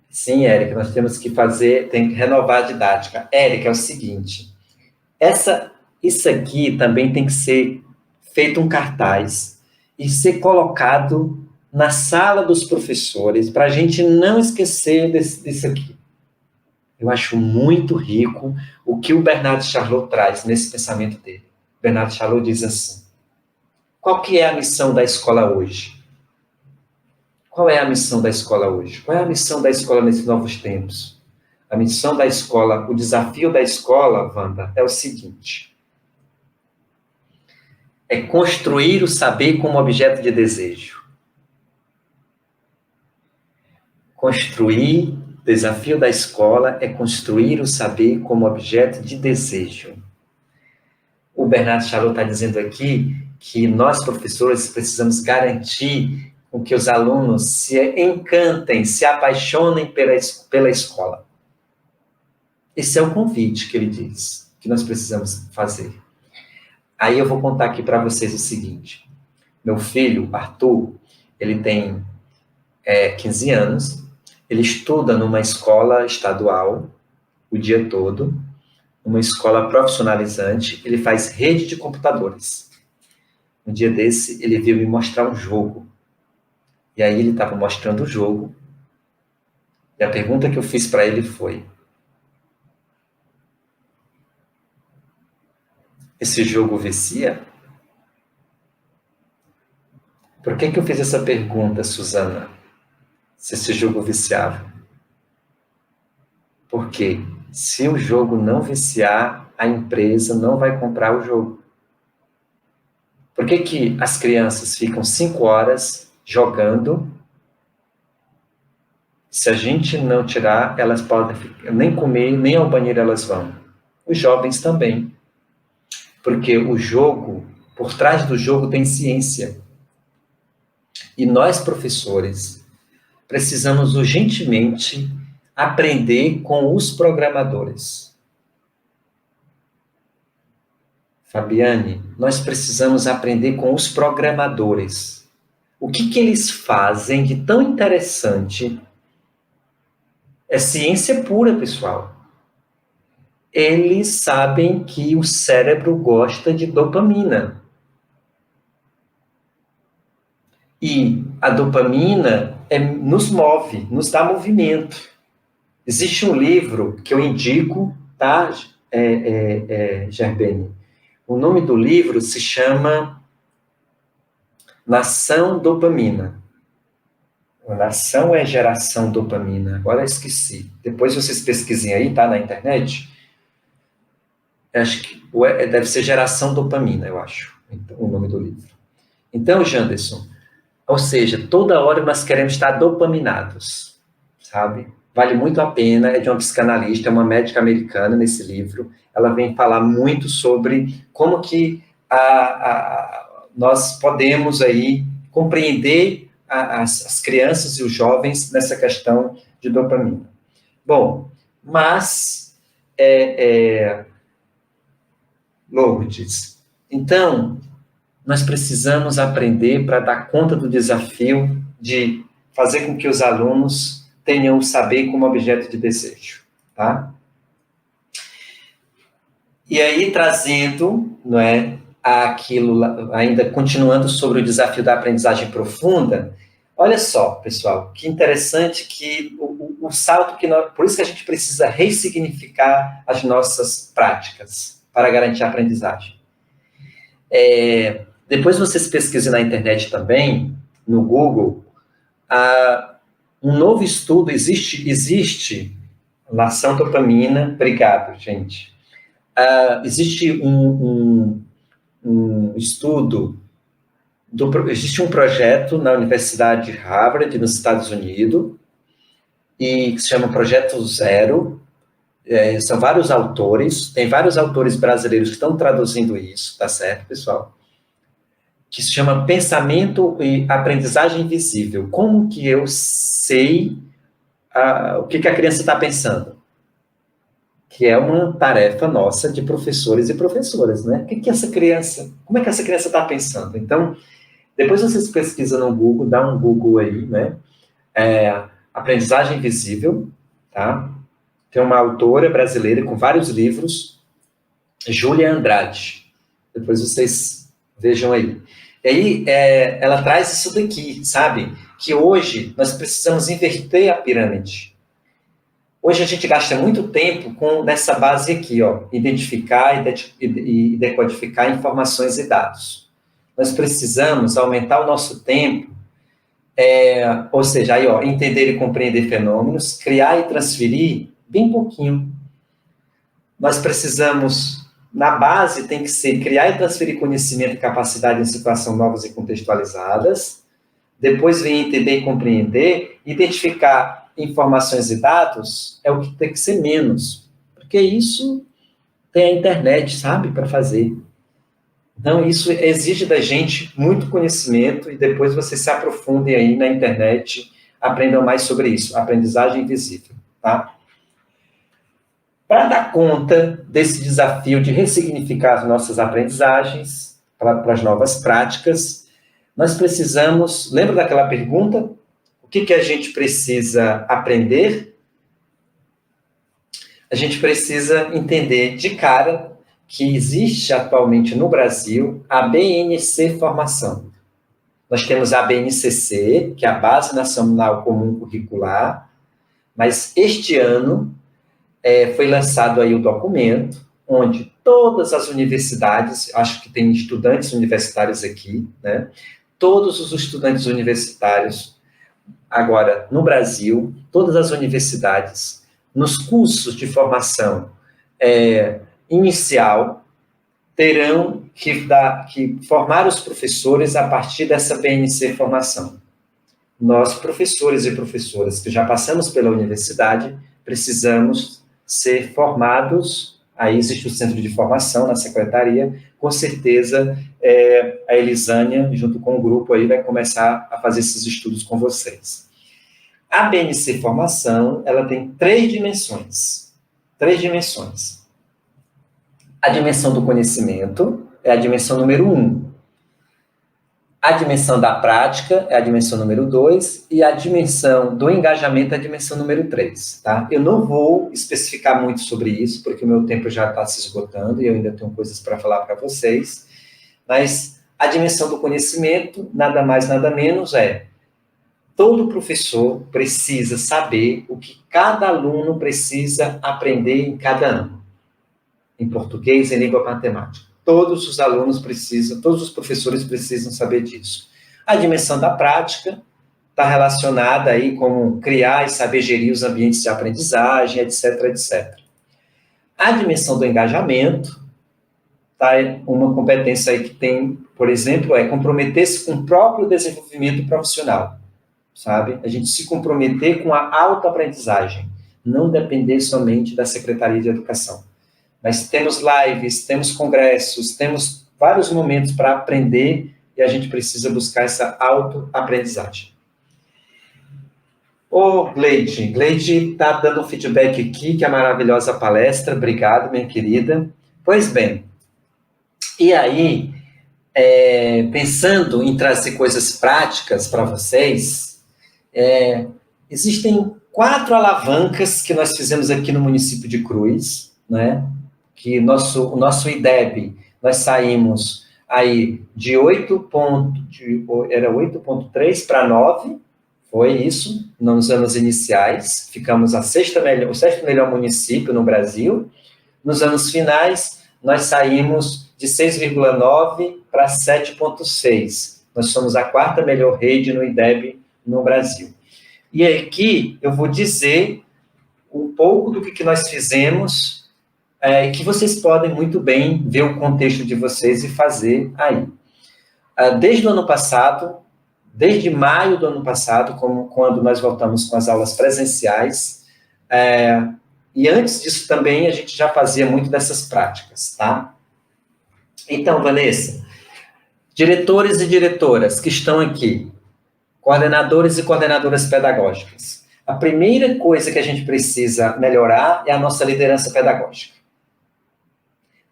Speaker 3: sim, Érica, nós temos que tem que renovar a didática. Érica, é o seguinte, isso aqui também tem que ser feito um cartaz e ser colocado na sala dos professores, para a gente não esquecer disso aqui. Eu acho muito rico o que o Bernard Charlot traz nesse pensamento dele. Bernard Charlot diz assim, qual que é a missão da escola hoje? Qual é a missão da escola hoje? Qual é a missão da escola nesses novos tempos? A missão da escola, o desafio da escola, Wanda, é o seguinte, é construir o saber como objeto de desejo. O desafio da escola é construir o saber como objeto de desejo. O Bernard Charlot está dizendo aqui que nós, professores, precisamos garantir com que os alunos se encantem, se apaixonem pela escola. Esse é o convite que ele diz, que nós precisamos fazer. Aí eu vou contar aqui para vocês o seguinte. Meu filho, Arthur, ele tem 15 anos, ele estuda numa escola estadual o dia todo, uma escola profissionalizante, ele faz rede de computadores. Um dia desse, ele veio me mostrar um jogo. E aí ele estava mostrando o jogo. E a pergunta que eu fiz para ele foi, esse jogo vicia? Por que eu fiz essa pergunta, Suzana? Se esse jogo viciava? Porque se o jogo não viciar, a empresa não vai comprar o jogo. Por que as crianças ficam 5 horas jogando Se a gente não tirar, elas podem nem comer, nem ao banheiro elas vão. Os jovens também. Porque o jogo, por trás do jogo tem ciência. E nós, professores, precisamos urgentemente aprender com os programadores. Fabiane, nós precisamos aprender com os programadores. O que eles fazem de tão interessante? É ciência pura, pessoal. Eles sabem que o cérebro gosta de dopamina. E a dopamina nos move, nos dá movimento. Existe um livro que eu indico, tá, Gerbene? O nome do livro se chama Nação Dopamina. Nação é geração dopamina. Agora eu esqueci. Depois vocês pesquisem aí, tá, na internet. Acho que deve ser Geração Dopamina, eu acho, o nome do livro. Então, Janderson, ou seja, toda hora nós queremos estar dopaminados, sabe? Vale muito a pena, é de uma psicanalista, é uma médica americana nesse livro. Ela vem falar muito sobre como que nós podemos aí compreender as crianças e os jovens nessa questão de dopamina. Bom, mas Lourdes, então, nós precisamos aprender para dar conta do desafio de fazer com que os alunos tenham o saber como objeto de desejo, tá? E aí, trazendo, não é, aquilo, ainda continuando sobre o desafio da aprendizagem profunda, olha só, pessoal, que interessante que o salto que nós... Por isso que a gente precisa ressignificar as nossas práticas para garantir a aprendizagem. Depois vocês pesquisem na internet também, no Google, um novo estudo, existe Nação Dopamina, obrigado, gente. Existe um estudo, existe um projeto na Universidade de Harvard, nos Estados Unidos, e que se chama Projeto Zero. São vários autores, tem vários autores brasileiros que estão traduzindo isso, tá certo, pessoal? Que se chama Pensamento e Aprendizagem Invisível. Como que eu sei o que a criança está pensando? Que é uma tarefa nossa de professores e professoras, né? Como é que essa criança está pensando? Então, depois vocês pesquisam no Google, dá um Google aí, né? Aprendizagem Invisível, tá? Tem uma autora brasileira com vários livros, Júlia Andrade. Depois vocês vejam aí. E aí, ela traz isso daqui, sabe? Que hoje nós precisamos inverter a pirâmide. Hoje a gente gasta muito tempo nessa base aqui, ó, identificar e decodificar informações e dados. Nós precisamos aumentar o nosso tempo, ou seja, aí, ó, entender e compreender fenômenos, criar e transferir bem pouquinho. Nós precisamos, na base, tem que ser criar e transferir conhecimento e capacidade em situações novas e contextualizadas. Depois vem entender e compreender, identificar informações e dados, é o que tem que ser menos. Porque isso tem a internet, sabe, para fazer. Então, isso exige da gente muito conhecimento e depois vocês se aprofundem aí na internet, aprendam mais sobre isso, aprendizagem invisível, tá? Para dar conta desse desafio de ressignificar as nossas aprendizagens para as novas práticas, nós precisamos... Lembra daquela pergunta? O que a gente precisa aprender? A gente precisa entender de cara que existe atualmente no Brasil a BNC Formação. Nós temos a BNCC, que é a Base Nacional Comum Curricular, mas este ano foi lançado aí o documento, onde todas as universidades, acho que tem estudantes universitários aqui, né? Todos os estudantes universitários, agora, no Brasil, todas as universidades, nos cursos de formação inicial, terão que formar os professores a partir dessa BNC Formação. nós, professores e professoras que já passamos pela universidade, precisamos ser formados. Aí existe o centro de formação na secretaria, com certeza a Elisânia, junto com o grupo, aí vai começar a fazer esses estudos com vocês. A BNC Formação, ela tem três dimensões. A dimensão do conhecimento é a dimensão número 1. A dimensão da prática é a dimensão número 2 e a dimensão do engajamento é a dimensão número 3, tá? Eu não vou especificar muito sobre isso, porque o meu tempo já está se esgotando e eu ainda tenho coisas para falar para vocês, mas a dimensão do conhecimento, nada mais, nada menos, todo professor precisa saber o que cada aluno precisa aprender em cada ano, em português e em língua matemática. Todos os alunos precisam, todos os professores precisam saber disso. A dimensão da prática está relacionada aí com criar e saber gerir os ambientes de aprendizagem, etc, etc. A dimensão do engajamento, tá? Uma competência aí que tem, por exemplo, comprometer-se com o próprio desenvolvimento profissional, sabe? A gente se comprometer com a autoaprendizagem, não depender somente da Secretaria de Educação. Mas temos lives, temos congressos, temos vários momentos para aprender e a gente precisa buscar essa autoaprendizagem. Gleide está dando um feedback aqui, que é a maravilhosa palestra. Obrigado, minha querida. Pois bem, e aí, pensando em trazer coisas práticas para vocês, existem 4 alavancas que nós fizemos aqui no município de Cruz, né? Que o nosso IDEB, nós saímos aí de 8.3 para 9, foi isso, nos anos iniciais, ficamos o sexto melhor município no Brasil. Nos anos finais, nós saímos de 6,9 para 7,6. Nós somos a 4ª melhor rede no IDEB no Brasil. E aqui eu vou dizer um pouco do que nós fizemos, que vocês podem muito bem ver o contexto de vocês e fazer aí. Desde o ano passado, desde maio do ano passado, quando nós voltamos com as aulas presenciais, e antes disso também a gente já fazia muito dessas práticas, tá? Então, Vanessa, diretores e diretoras que estão aqui, coordenadores e coordenadoras pedagógicas, a primeira coisa que a gente precisa melhorar é a nossa liderança pedagógica.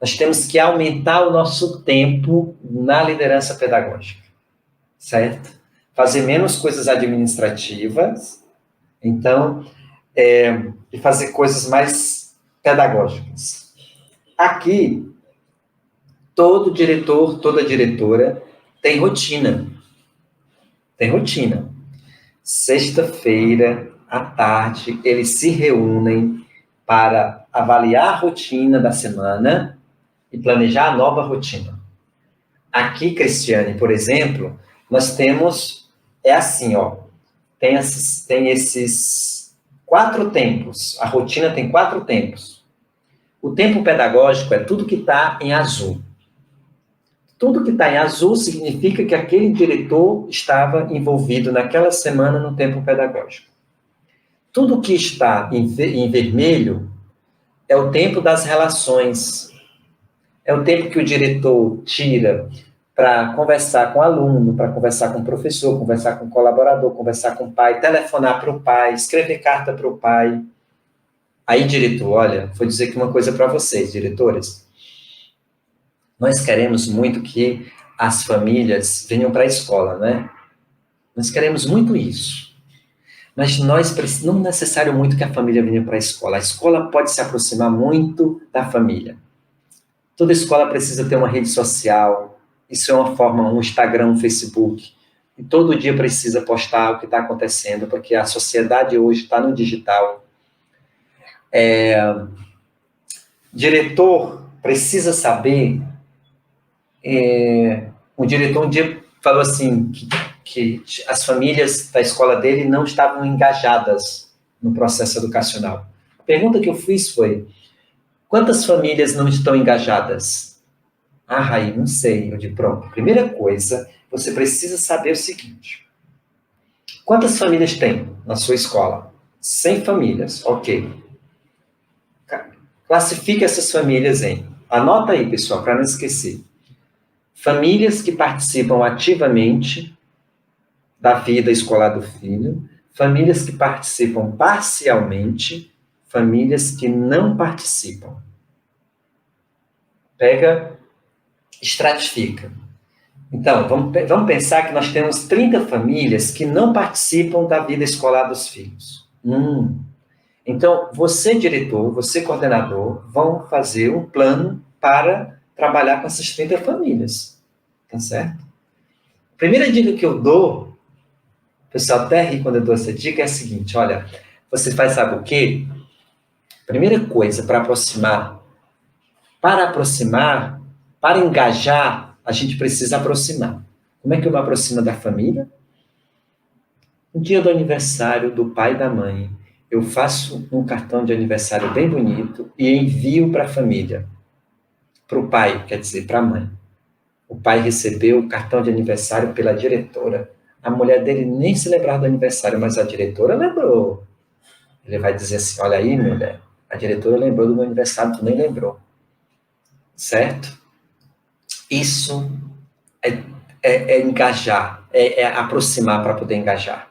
Speaker 3: Nós temos que aumentar o nosso tempo na liderança pedagógica, certo? Fazer menos coisas administrativas, então, e fazer coisas mais pedagógicas. Aqui, todo diretor, toda diretora tem rotina. Tem rotina. Sexta-feira, à tarde, eles se reúnem para avaliar a rotina da semana e planejar a nova rotina. Aqui, Cristiane, por exemplo, nós temos, assim, tem esses 4 tempos, a rotina tem 4 tempos. O tempo pedagógico é tudo que está em azul. Tudo que está em azul significa que aquele diretor estava envolvido naquela semana no tempo pedagógico. Tudo que está em vermelho é o tempo das relações. É o tempo que o diretor tira para conversar com o aluno, para conversar com o professor, conversar com o colaborador, conversar com o pai, telefonar para o pai, escrever carta para o pai. Aí, diretor, olha, vou dizer aqui uma coisa para vocês, diretores. Nós queremos muito que as famílias venham para a escola, né? Nós queremos muito isso. Mas não é necessário muito que a família venha para a escola. A escola pode se aproximar muito da família. Toda escola precisa ter uma rede social. Isso é uma forma, um Instagram, um Facebook. E todo dia precisa postar o que está acontecendo, porque a sociedade hoje está no digital. Diretor precisa saber. O diretor um dia falou assim, que as famílias da escola dele não estavam engajadas no processo educacional. A pergunta que eu fiz foi, quantas famílias não estão engajadas? Raí, não sei. Eu disse, pronto, primeira coisa, você precisa saber o seguinte, Quantas famílias tem na sua escola? 100 famílias, ok. Classifique essas famílias em... Anota aí, pessoal, para não esquecer. Famílias que participam ativamente da vida escolar do filho, famílias que participam parcialmente, famílias que não participam. Pega, estratifica. Então, vamos pensar que nós temos 30 famílias que não participam da vida escolar dos filhos. Então, você, diretor, você, coordenador, vão fazer um plano para trabalhar com essas 30 famílias. Tá certo? A primeira dica que eu dou, o pessoal até ri quando eu dou essa dica, é a seguinte, olha, você faz sabe o quê? Primeira coisa, para aproximar, para engajar, a gente precisa aproximar. Como é que eu me aproximo da família? No dia do aniversário do pai e da mãe, eu faço um cartão de aniversário bem bonito e envio para a família. Para o pai, quer dizer, para a mãe. O pai recebeu o cartão de aniversário pela diretora. A mulher dele nem se lembrava do aniversário, mas a diretora lembrou. Ele vai dizer assim, olha aí, mulher, a diretora lembrou do meu aniversário, tu nem lembrou. Certo? Isso é engajar, é aproximar para poder engajar.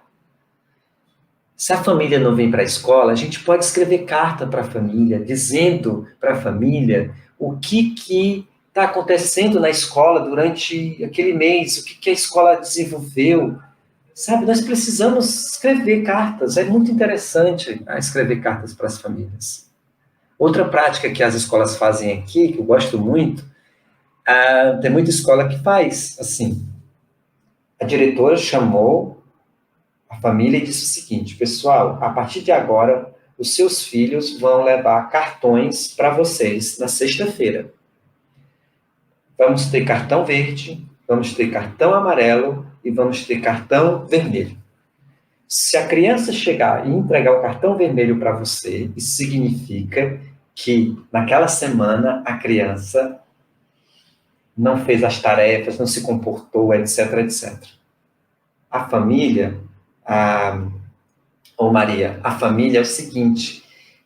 Speaker 3: Se a família não vem para a escola, a gente pode escrever carta para a família, dizendo para a família o que está acontecendo na escola durante aquele mês, o que a escola desenvolveu. Sabe, nós precisamos escrever cartas, é muito interessante escrever cartas para as famílias. Outra prática que as escolas fazem aqui, que eu gosto muito, tem muita escola que faz assim. A diretora chamou a família e disse o seguinte, pessoal, a partir de agora, os seus filhos vão levar cartões para vocês na sexta-feira. Vamos ter cartão verde, vamos ter cartão amarelo e vamos ter cartão vermelho. Se a criança chegar e entregar o cartão vermelho para você, isso significa que naquela semana a criança não fez as tarefas, não se comportou, etc, etc. A família, Maria, a família é o seguinte,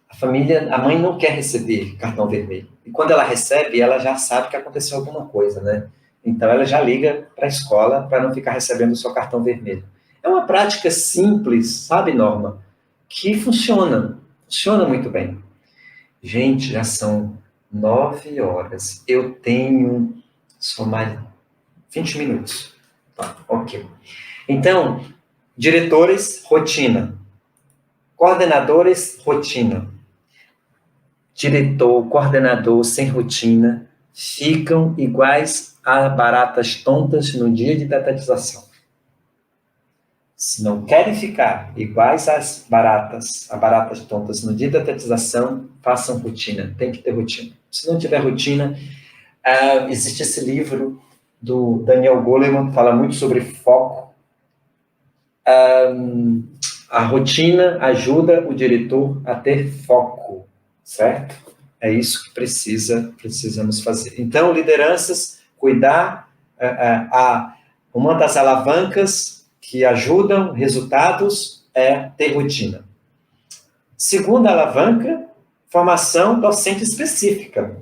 Speaker 3: a mãe não quer receber cartão vermelho. E quando ela recebe, ela já sabe que aconteceu alguma coisa, né? Então ela já liga para a escola para não ficar recebendo o seu cartão vermelho. É uma prática simples, sabe, Norma? Que funciona muito bem. Gente, já são 9 horas. Eu tenho só mais 20 minutos. Tá, ok. Então, diretores, rotina. Coordenadores, rotina. Diretor, coordenador sem rotina ficam iguais a baratas tontas no dia de detetização. Se não querem ficar iguais às baratas, a baratas tontas no dia da detetização, façam rotina. Tem que ter rotina. Se não tiver rotina, existe esse livro do Daniel Goleman, que fala muito sobre foco. A rotina ajuda o diretor a ter foco, certo? É isso que precisamos fazer. Então, lideranças, cuidar, uma das alavancas que ajudam resultados é ter rotina. Segunda alavanca, formação docente específica.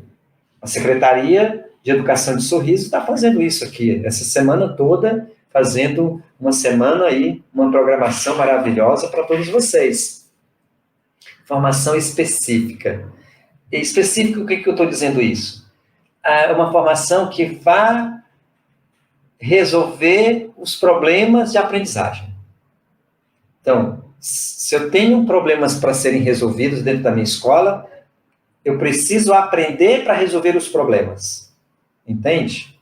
Speaker 3: A Secretaria de Educação de Sorriso está fazendo isso aqui, essa semana toda, fazendo uma semana aí, uma programação maravilhosa para todos vocês. Formação específica. Específico, o que eu estou dizendo isso? É uma formação que vá resolver os problemas de aprendizagem. Então, se eu tenho problemas para serem resolvidos dentro da minha escola, eu preciso aprender para resolver os problemas. Entende?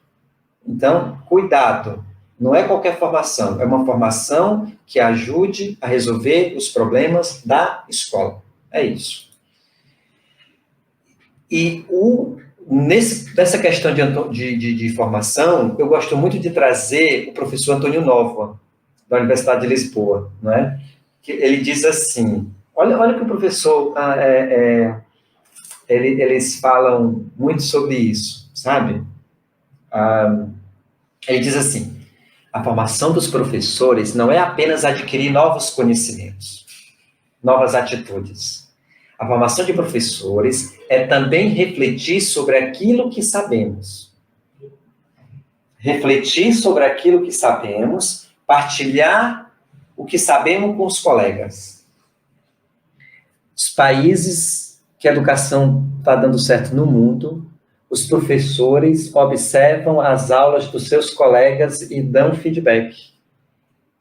Speaker 3: Então, cuidado. Não é qualquer formação, é uma formação que ajude a resolver os problemas da escola. É isso. E nessa questão de formação, eu gosto muito de trazer o professor Antônio Nova, da Universidade de Lisboa, não é? Que ele diz assim, olha que o professor, eles falam muito sobre isso, sabe? Ele diz assim, A formação dos professores não é apenas adquirir novos conhecimentos, novas atitudes. A formação de professores é também refletir sobre aquilo que sabemos. Refletir sobre aquilo que sabemos, partilhar o que sabemos com os colegas. Os países que a educação está dando certo no mundo, os professores observam as aulas dos seus colegas e dão feedback.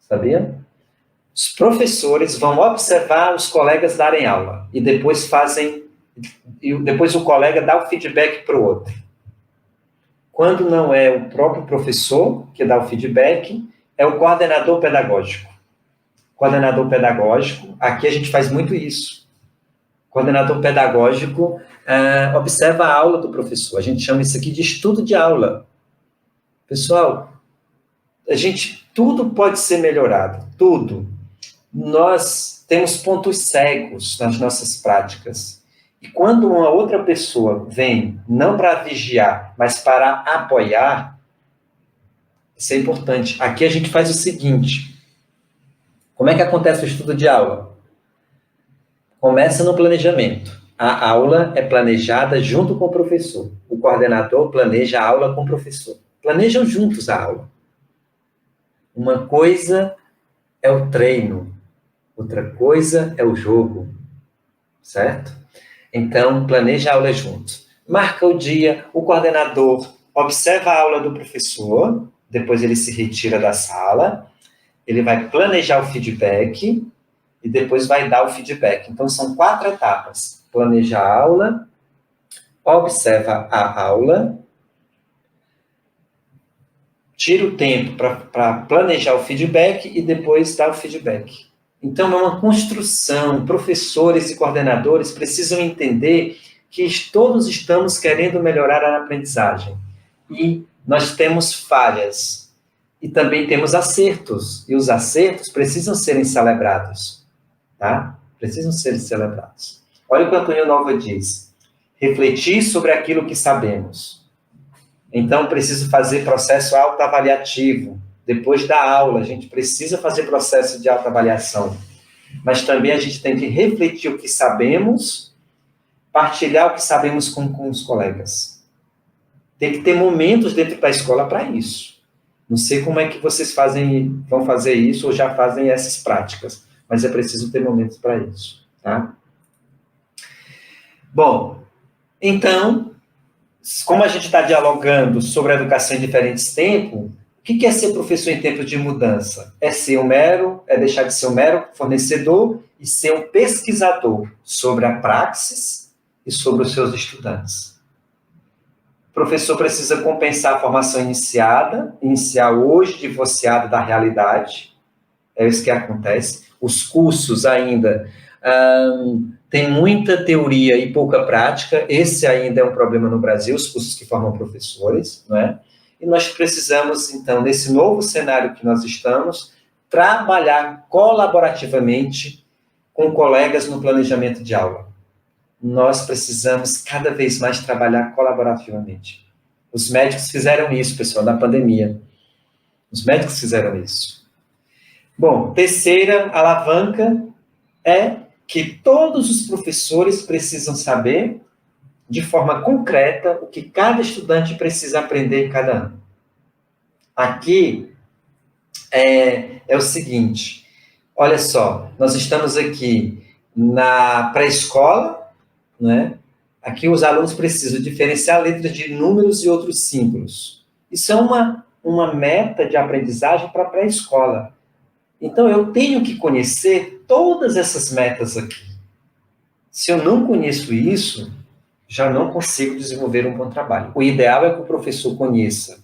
Speaker 3: Sabia? Os professores vão observar os colegas darem aula e depois o colega dá o feedback para o outro. Quando não é o próprio professor que dá o feedback, é o coordenador pedagógico. Coordenador pedagógico, aqui a gente faz muito isso. Coordenador pedagógico observa a aula do professor. A gente chama isso aqui de estudo de aula. Pessoal, tudo pode ser melhorado, tudo. Nós temos pontos cegos nas nossas práticas. E quando uma outra pessoa vem, não para vigiar, mas para apoiar, isso é importante. Aqui a gente faz o seguinte. Como é que acontece o estudo de aula? Começa no planejamento. A aula é planejada junto com o professor. O coordenador planeja a aula com o professor. Planejam juntos a aula. Uma coisa é o treino, outra coisa é o jogo, certo? Então, planeja a aula junto. Marca o dia, o coordenador observa a aula do professor, depois ele se retira da sala, ele vai planejar o feedback e depois vai dar o feedback. Então, são 4 etapas. Planeja a aula, observa a aula, tira o tempo para planejar o feedback e depois dá o feedback. Então, é uma construção. Professores e coordenadores precisam entender que todos estamos querendo melhorar a aprendizagem. E nós temos falhas. E também temos acertos. E os acertos precisam serem celebrados. Tá? Precisam ser celebrados. Olha o que o Antônio Nova diz. Refletir sobre aquilo que sabemos. Então, preciso fazer processo autoavaliativo. Depois da aula, a gente precisa fazer processo de autoavaliação. Mas também a gente tem que refletir o que sabemos, partilhar o que sabemos com os colegas. Tem que ter momentos dentro da escola para isso. Não sei como é que vocês vão fazer isso ou já fazem essas práticas, mas é preciso ter momentos para isso, tá? Bom, então, como a gente está dialogando sobre a educação em diferentes tempos, o que é ser professor em tempos de mudança? É deixar de ser um mero fornecedor e ser um pesquisador sobre a praxis e sobre os seus estudantes. O professor precisa compensar a formação inicial hoje divorciada da realidade. É isso que acontece. Os cursos ainda têm muita teoria e pouca prática. Esse ainda é um problema no Brasil, os cursos que formam professores, não é? E nós precisamos, então, nesse novo cenário que nós estamos, trabalhar colaborativamente com colegas no planejamento de aula. Nós precisamos cada vez mais trabalhar colaborativamente. Os médicos fizeram isso, pessoal, na pandemia. Os médicos fizeram isso. Bom, terceira alavanca é que todos os professores precisam saber, de forma concreta, o que cada estudante precisa aprender em cada ano. Aqui é o seguinte, olha só, nós estamos aqui na pré-escola, né? Aqui os alunos precisam diferenciar letras de números e outros símbolos. Isso é uma meta de aprendizagem para a pré-escola. Então, eu tenho que conhecer todas essas metas aqui. Se eu não conheço isso, já não consigo desenvolver um bom trabalho. O ideal é que o professor conheça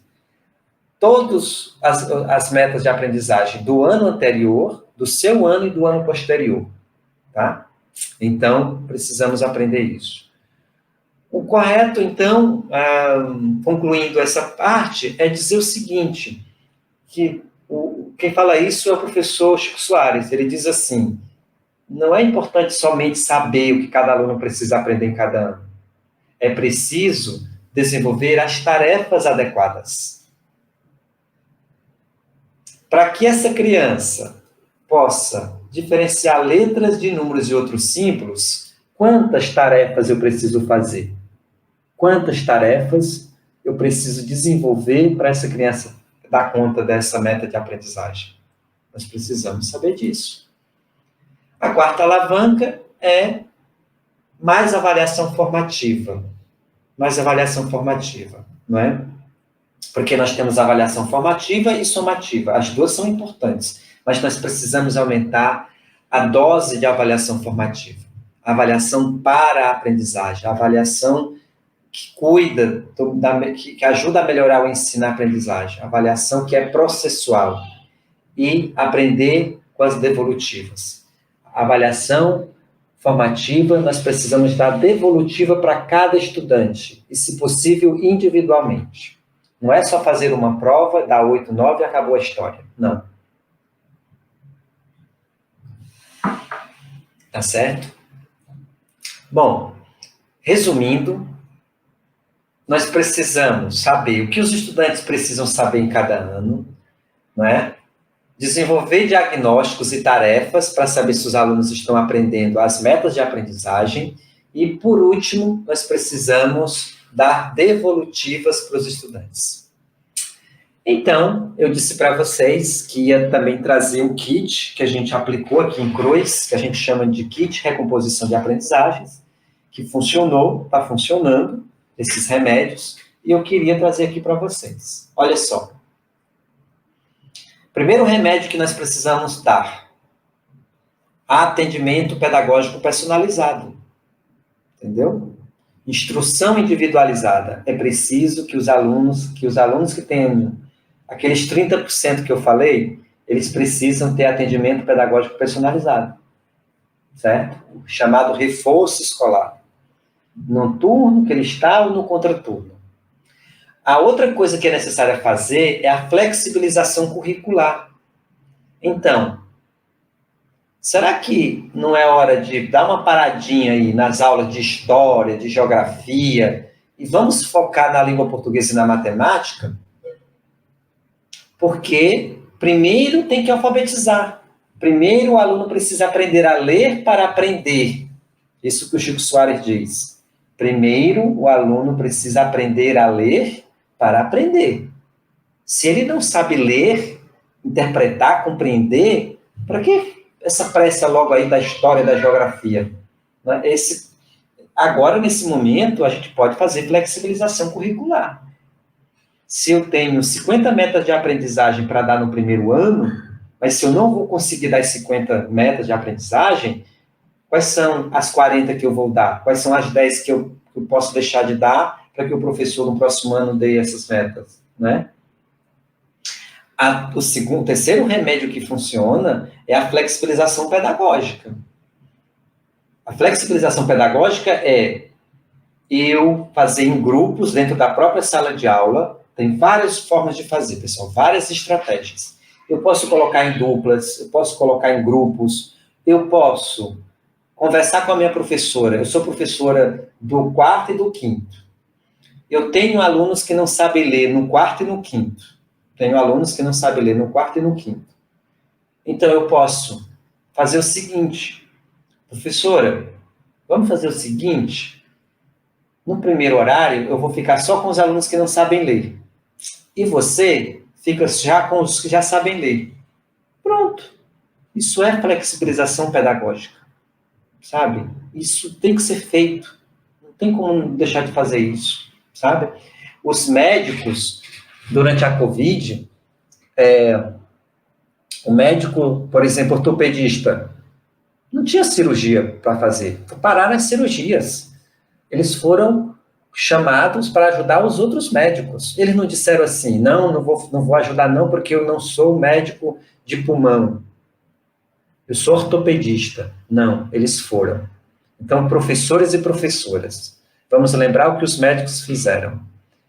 Speaker 3: todas as metas de aprendizagem do ano anterior, do seu ano e do ano posterior. Tá? Então, precisamos aprender isso. O correto, então, concluindo essa parte, é dizer o seguinte, que quem fala isso é o professor Chico Soares. Ele diz assim, não é importante somente saber o que cada aluno precisa aprender em cada ano. É preciso desenvolver as tarefas adequadas. Para que essa criança possa diferenciar letras de números e outros símbolos, quantas tarefas eu preciso fazer? Quantas tarefas eu preciso desenvolver para essa criança dar conta dessa meta de aprendizagem? Nós precisamos saber disso. A quarta alavanca é mais avaliação formativa. Mais avaliação formativa, não é? Porque nós temos avaliação formativa e somativa. As duas são importantes, mas nós precisamos aumentar a dose de avaliação formativa. A avaliação para a aprendizagem, a avaliação que cuida, que ajuda a melhorar o ensino e a aprendizagem. A avaliação que é processual. E aprender com as devolutivas. A avaliação formativa, nós precisamos dar devolutiva para cada estudante, e, se possível, individualmente. Não é só fazer uma prova, dar 8, 9 e acabou a história. Não. Tá certo? Bom, resumindo, nós precisamos saber o que os estudantes precisam saber em cada ano, não é? Desenvolver diagnósticos e tarefas para saber se os alunos estão aprendendo as metas de aprendizagem. E, por último, nós precisamos dar devolutivas para os estudantes. Então, eu disse para vocês que ia também trazer o kit que a gente aplicou aqui em Cruz, que a gente chama de kit recomposição de aprendizagens, que funcionou, está funcionando, esses remédios, e eu queria trazer aqui para vocês. Olha só. Primeiro remédio que nós precisamos dar: atendimento pedagógico personalizado. Entendeu? Instrução individualizada. É preciso que os alunos que tenham aqueles 30% que eu falei, eles precisam ter atendimento pedagógico personalizado. Certo? Chamado reforço escolar. No turno que ele está ou no contraturno. A outra coisa que é necessária fazer é a flexibilização curricular. Então, será que não é hora de dar uma paradinha aí nas aulas de história, de geografia, e vamos focar na língua portuguesa e na matemática? Porque primeiro tem que alfabetizar. Primeiro o aluno precisa aprender a ler para aprender. Isso que o Chico Soares diz. Primeiro o aluno precisa aprender a ler para aprender. Se ele não sabe ler, interpretar, compreender, para que essa pressa logo aí da história, da geografia? Agora, nesse momento, a gente pode fazer flexibilização curricular. Se eu tenho 50 metas de aprendizagem para dar no primeiro ano, mas se eu não vou conseguir dar as 50 metas de aprendizagem, quais são as 40 que eu vou dar? Quais são as 10 que eu posso deixar de dar para que o professor no próximo ano dê essas metas, né? O terceiro remédio que funciona é a flexibilização pedagógica. A flexibilização pedagógica é eu fazer em grupos dentro da própria sala de aula. Tem várias formas de fazer, pessoal, várias estratégias. Eu posso colocar em duplas, eu posso colocar em grupos, eu posso conversar com a minha professora. Eu sou professora do 4º e do 5º. Eu tenho alunos que não sabem ler no 4º e no 5º. Tenho alunos que não sabem ler no 4º e no 5º. Então, eu posso fazer o seguinte: professora, vamos fazer o seguinte, no primeiro horário, eu vou ficar só com os alunos que não sabem ler. E você fica já com os que já sabem ler. Pronto. Isso é flexibilização pedagógica. Sabe? Isso tem que ser feito. Não tem como deixar de fazer isso. Sabe? Os médicos, durante a Covid, o médico, por exemplo, ortopedista, não tinha cirurgia para fazer. Pararam as cirurgias. Eles foram chamados para ajudar os outros médicos. Eles não disseram assim, não vou ajudar não, porque eu não sou médico de pulmão. Eu sou ortopedista. Não, eles foram. Então, professores e professoras, vamos lembrar o que os médicos fizeram.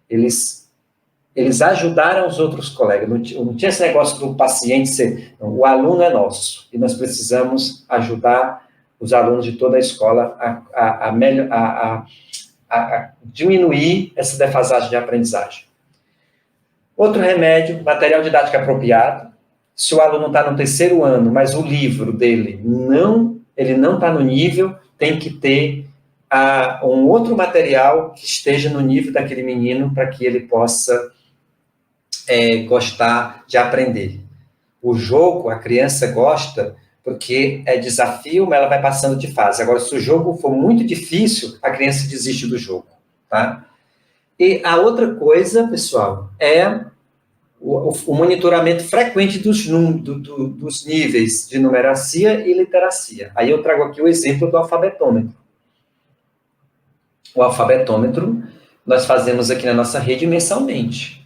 Speaker 3: Eles ajudaram os outros colegas. Não tinha esse negócio do paciente ser... Não, o aluno é nosso. E nós precisamos ajudar os alunos de toda a escola a diminuir essa defasagem de aprendizagem. Outro remédio, material didático apropriado. Se o aluno está no terceiro ano, mas o livro dele ele não está no nível, tem que ter um outro material que esteja no nível daquele menino para que ele possa gostar de aprender. O jogo, a criança gosta porque é desafio, mas ela vai passando de fase. Agora, se o jogo for muito difícil, a criança desiste do jogo, tá? E a outra coisa, pessoal, é o monitoramento frequente dos níveis de numeracia e literacia. Aí eu trago aqui o exemplo do alfabetômetro. O alfabetômetro nós fazemos aqui na nossa rede mensalmente.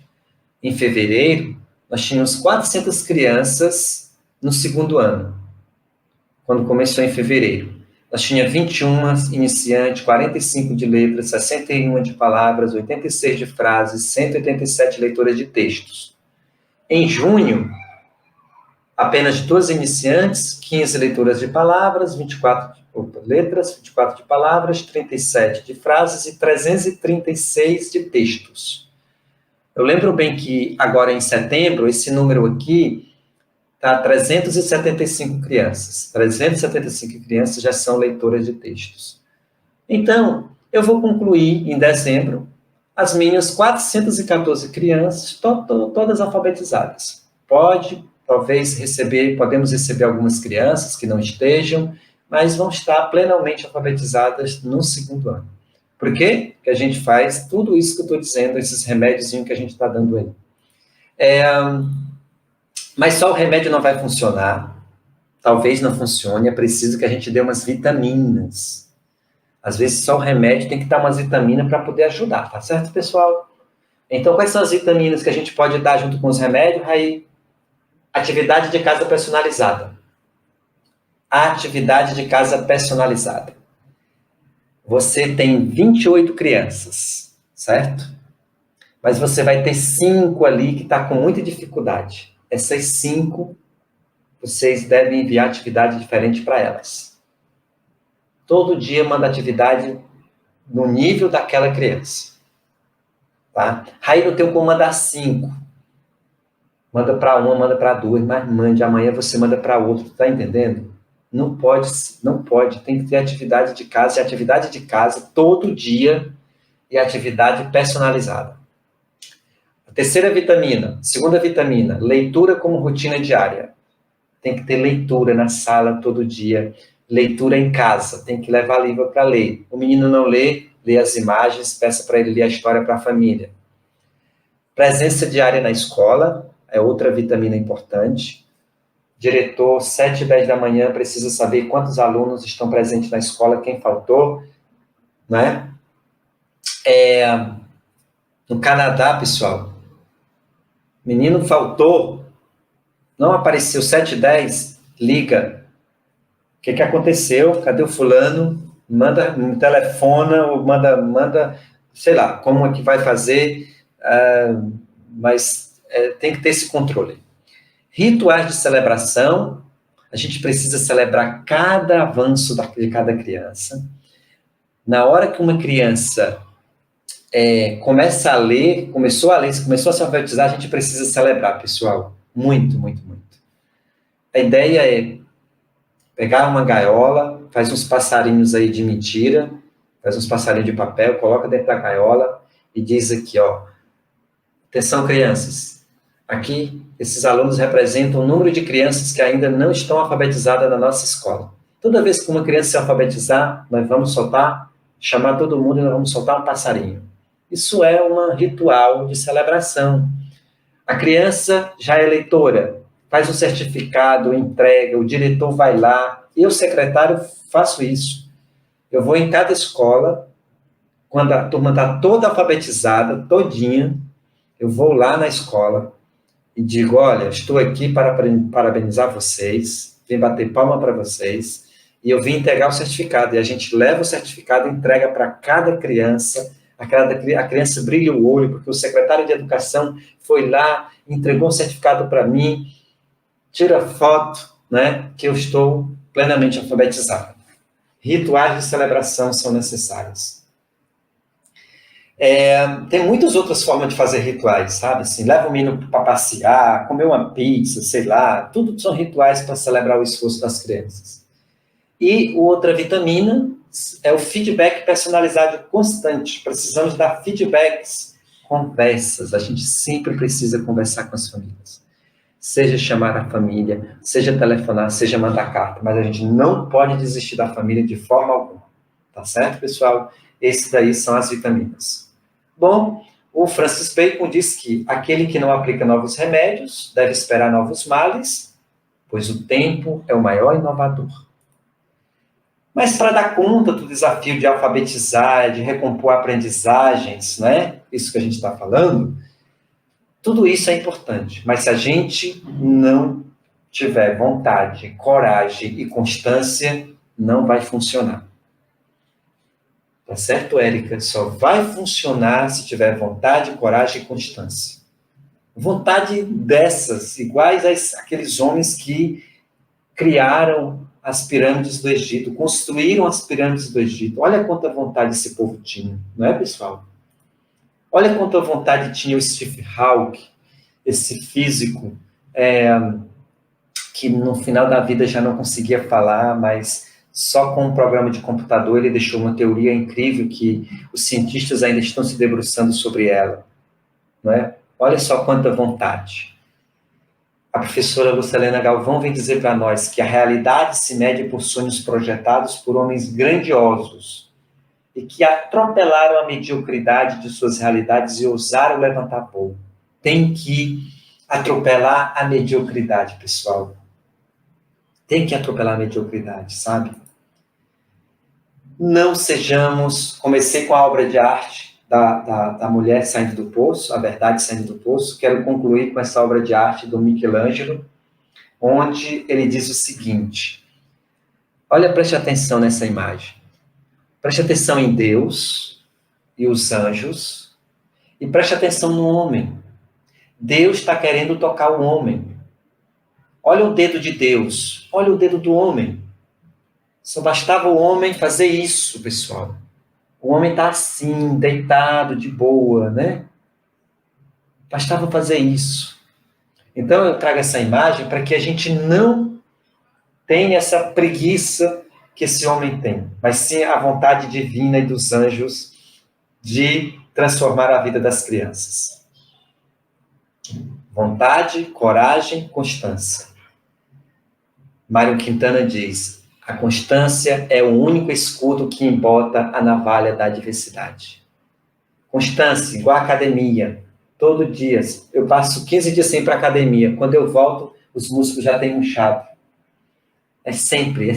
Speaker 3: Em fevereiro, nós tínhamos 400 crianças no segundo ano, quando começou em fevereiro. Nós tínhamos 21 iniciantes, 45 de letras, 61 de palavras, 86 de frases, 187 leituras de textos. Em junho, apenas 12 iniciantes, 15 leituras de palavras, 24 letras, 24 de palavras, 37 de frases e 336 de textos. Eu lembro bem que agora em setembro, esse número aqui está 375 crianças. 375 crianças já são leitoras de textos. Então, eu vou concluir em dezembro as minhas 414 crianças, todas alfabetizadas. Podemos receber algumas crianças que não estejam, mas vão estar plenamente alfabetizadas no segundo ano. Por quê? Porque a gente faz tudo isso que eu estou dizendo, esses remédios que a gente está dando aí. Mas só o remédio não vai funcionar. Talvez não funcione, é preciso que a gente dê umas vitaminas. Às vezes só o remédio tem que dar umas vitaminas para poder ajudar, tá certo, pessoal? Então, quais são as vitaminas que a gente pode dar junto com os remédios? Aí, atividade de casa personalizada. Atividade de casa personalizada. Você tem 28 crianças, certo? Mas você vai ter 5 ali que está com muita dificuldade. Essas 5, vocês devem enviar atividade diferente para elas. Todo dia manda atividade no nível daquela criança. Tá? Aí não tem como mandar 5. Manda para uma, manda para 2, mas mande, amanhã você manda para outro, tá entendendo? Não pode, tem que ter atividade de casa, e atividade de casa todo dia e atividade personalizada. A terceira vitamina, segunda vitamina, leitura como rotina diária. Tem que ter leitura na sala todo dia, leitura em casa, tem que levar livro para ler. O menino não lê, lê as imagens, peça para ele ler a história para a família. Presença diária na escola é outra vitamina importante. Diretor, 7 e 10 da manhã, precisa saber quantos alunos estão presentes na escola, quem faltou, né? No Canadá, pessoal, menino faltou, não apareceu 7 e 10, liga. O que aconteceu? Cadê o fulano? Me telefona, ou manda, sei lá, como é que vai fazer, mas tem que ter esse controle. Rituais de celebração, a gente precisa celebrar cada avanço de cada criança. Na hora que uma criança começou a ler, começou a se alfabetizar, a gente precisa celebrar, pessoal. Muito, muito, muito. A ideia é pegar uma gaiola, faz uns passarinhos aí de mentira, faz uns passarinhos de papel, coloca dentro da gaiola e diz aqui, ó, atenção, crianças, aqui, esses alunos representam o número de crianças que ainda não estão alfabetizadas na nossa escola. Toda vez que uma criança se alfabetizar, nós vamos chamar todo mundo e nós vamos soltar um passarinho. Isso é um ritual de celebração. A criança já é leitora, faz um certificado, entrega, o diretor vai lá, eu, secretário, faço isso. Eu vou em cada escola, quando a turma está toda alfabetizada, todinha, eu vou lá na escola e digo, olha, estou aqui para parabenizar vocês, vim bater palma para vocês, e eu vim entregar o certificado, e a gente leva o certificado e entrega para cada criança, a criança brilha o olho, porque o secretário de educação foi lá, entregou um certificado para mim, tira foto, né, que eu estou plenamente alfabetizado. Rituais de celebração são necessários. Tem muitas outras formas de fazer rituais, sabe? Assim, leva o menino para passear, comer uma pizza, sei lá. Tudo são rituais para celebrar o esforço das crianças. E outra vitamina é o feedback personalizado constante. Precisamos dar feedbacks, conversas. A gente sempre precisa conversar com as famílias. Seja chamar a família, seja telefonar, seja mandar carta. Mas a gente não pode desistir da família de forma alguma. Tá certo, pessoal? Esses daí são as vitaminas. Bom, o Francis Bacon diz que aquele que não aplica novos remédios deve esperar novos males, pois o tempo é o maior inovador. Mas para dar conta do desafio de alfabetizar, de recompor aprendizagens, né? Isso que a gente está falando, tudo isso é importante. Mas se a gente não tiver vontade, coragem e constância, não vai funcionar. Tá certo, Érica? Só vai funcionar se tiver vontade, coragem e constância. Vontade dessas, iguais àqueles homens que criaram as pirâmides do Egito, construíram as pirâmides do Egito. Olha quanta vontade esse povo tinha, não é, pessoal? Olha quanta vontade tinha o Steve Hawking, esse físico que no final da vida já não conseguia falar, mas só com um programa de computador ele deixou uma teoria incrível que os cientistas ainda estão se debruçando sobre ela, não é? Olha só quanta vontade. A professora Lucilena Galvão vem dizer para nós que a realidade se mede por sonhos projetados por homens grandiosos e que atropelaram a mediocridade de suas realidades e ousaram levantar voo. Tem que atropelar a mediocridade, pessoal. Tem que atropelar a mediocridade, sabe? Não sejamos... Comecei com a obra de arte da mulher saindo do poço, a verdade saindo do poço. Quero concluir com essa obra de arte do Michelangelo, onde ele diz o seguinte. Olha, preste atenção nessa imagem. Preste atenção em Deus e os anjos e preste atenção no homem. Deus está querendo tocar o homem. Olha o dedo de Deus, olha o dedo do homem. Só bastava o homem fazer isso, pessoal. O homem está assim, deitado, de boa, né? Bastava fazer isso. Então eu trago essa imagem para que a gente não tenha essa preguiça que esse homem tem, mas sim a vontade divina e dos anjos de transformar a vida das crianças. Vontade, coragem, constância. Mário Quintana diz: a constância é o único escudo que embota a navalha da adversidade. Constância, igual a academia. Todo dia. Eu passo 15 dias sem ir para a academia. Quando eu volto, os músculos já têm murchado. É sempre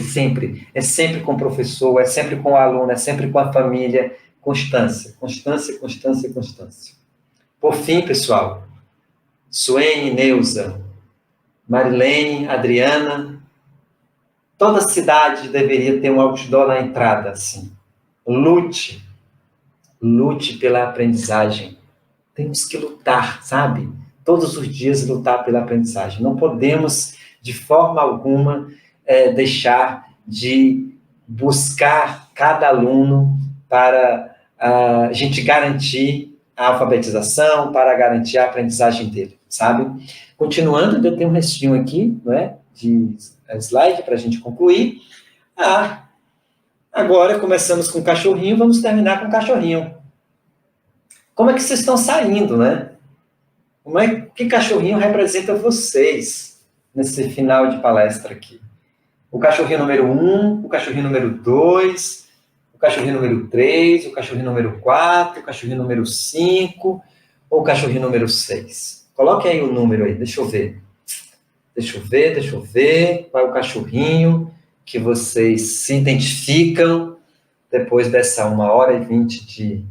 Speaker 3: com o professor, é sempre com o aluno, é sempre com a família. Constância, constância, constância, constância. Por fim, pessoal, Suene, Neuza, Marilene, Adriana, toda cidade deveria ter um outdoor na entrada, assim. Lute pela aprendizagem. Temos que lutar, sabe? Todos os dias lutar pela aprendizagem. Não podemos, de forma alguma, deixar de buscar cada aluno para a gente garantir a alfabetização, para garantir a aprendizagem dele, sabe? Continuando, eu tenho um restinho aqui, não é? De slide para a gente concluir. Agora começamos com o cachorrinho, vamos terminar com o cachorrinho. Como é que vocês estão saindo, né? Que cachorrinho representa vocês nesse final de palestra aqui? O cachorrinho número 1, o cachorrinho número 2, o cachorrinho número 3, o cachorrinho número 4, o cachorrinho número 5 ou o cachorrinho número 6? Coloque aí o número aí, deixa eu ver. Deixa eu ver qual é o cachorrinho que vocês se identificam depois dessa 1h20 de...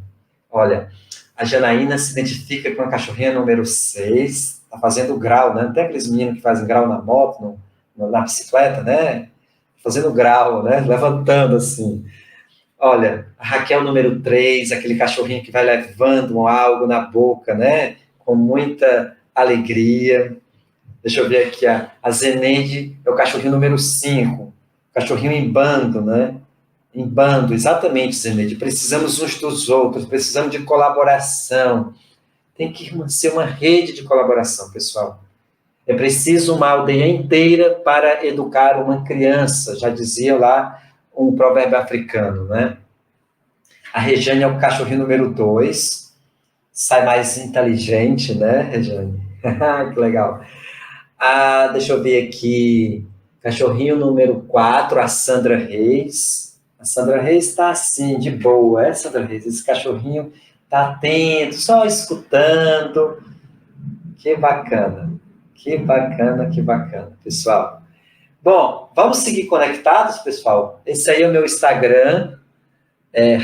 Speaker 3: Olha, a Janaína se identifica com a cachorrinha número 6, tá fazendo grau, né? Não tem aqueles meninos que fazem grau na moto, na bicicleta, né? Fazendo grau, né? Levantando assim. Olha, a Raquel número 3, aquele cachorrinho que vai levando algo na boca, né? Com muita alegria. Deixa eu ver aqui, a Zeneide é o cachorrinho número 5, cachorrinho em bando, né? Em bando, exatamente, Zeneide. Precisamos uns dos outros, precisamos de colaboração. Tem que ser uma rede de colaboração, pessoal. É preciso uma aldeia inteira para educar uma criança, já dizia lá um provérbio africano, né? A Regiane é o cachorrinho número 2, sai mais inteligente, né, Regiane? Que legal. Deixa eu ver aqui, cachorrinho número 4, a Sandra Reis. A Sandra Reis está assim, de boa, Sandra Reis? Esse cachorrinho está atento, só escutando. Que bacana, que bacana, que bacana, pessoal. Bom, vamos seguir conectados, pessoal? Esse aí é o meu Instagram,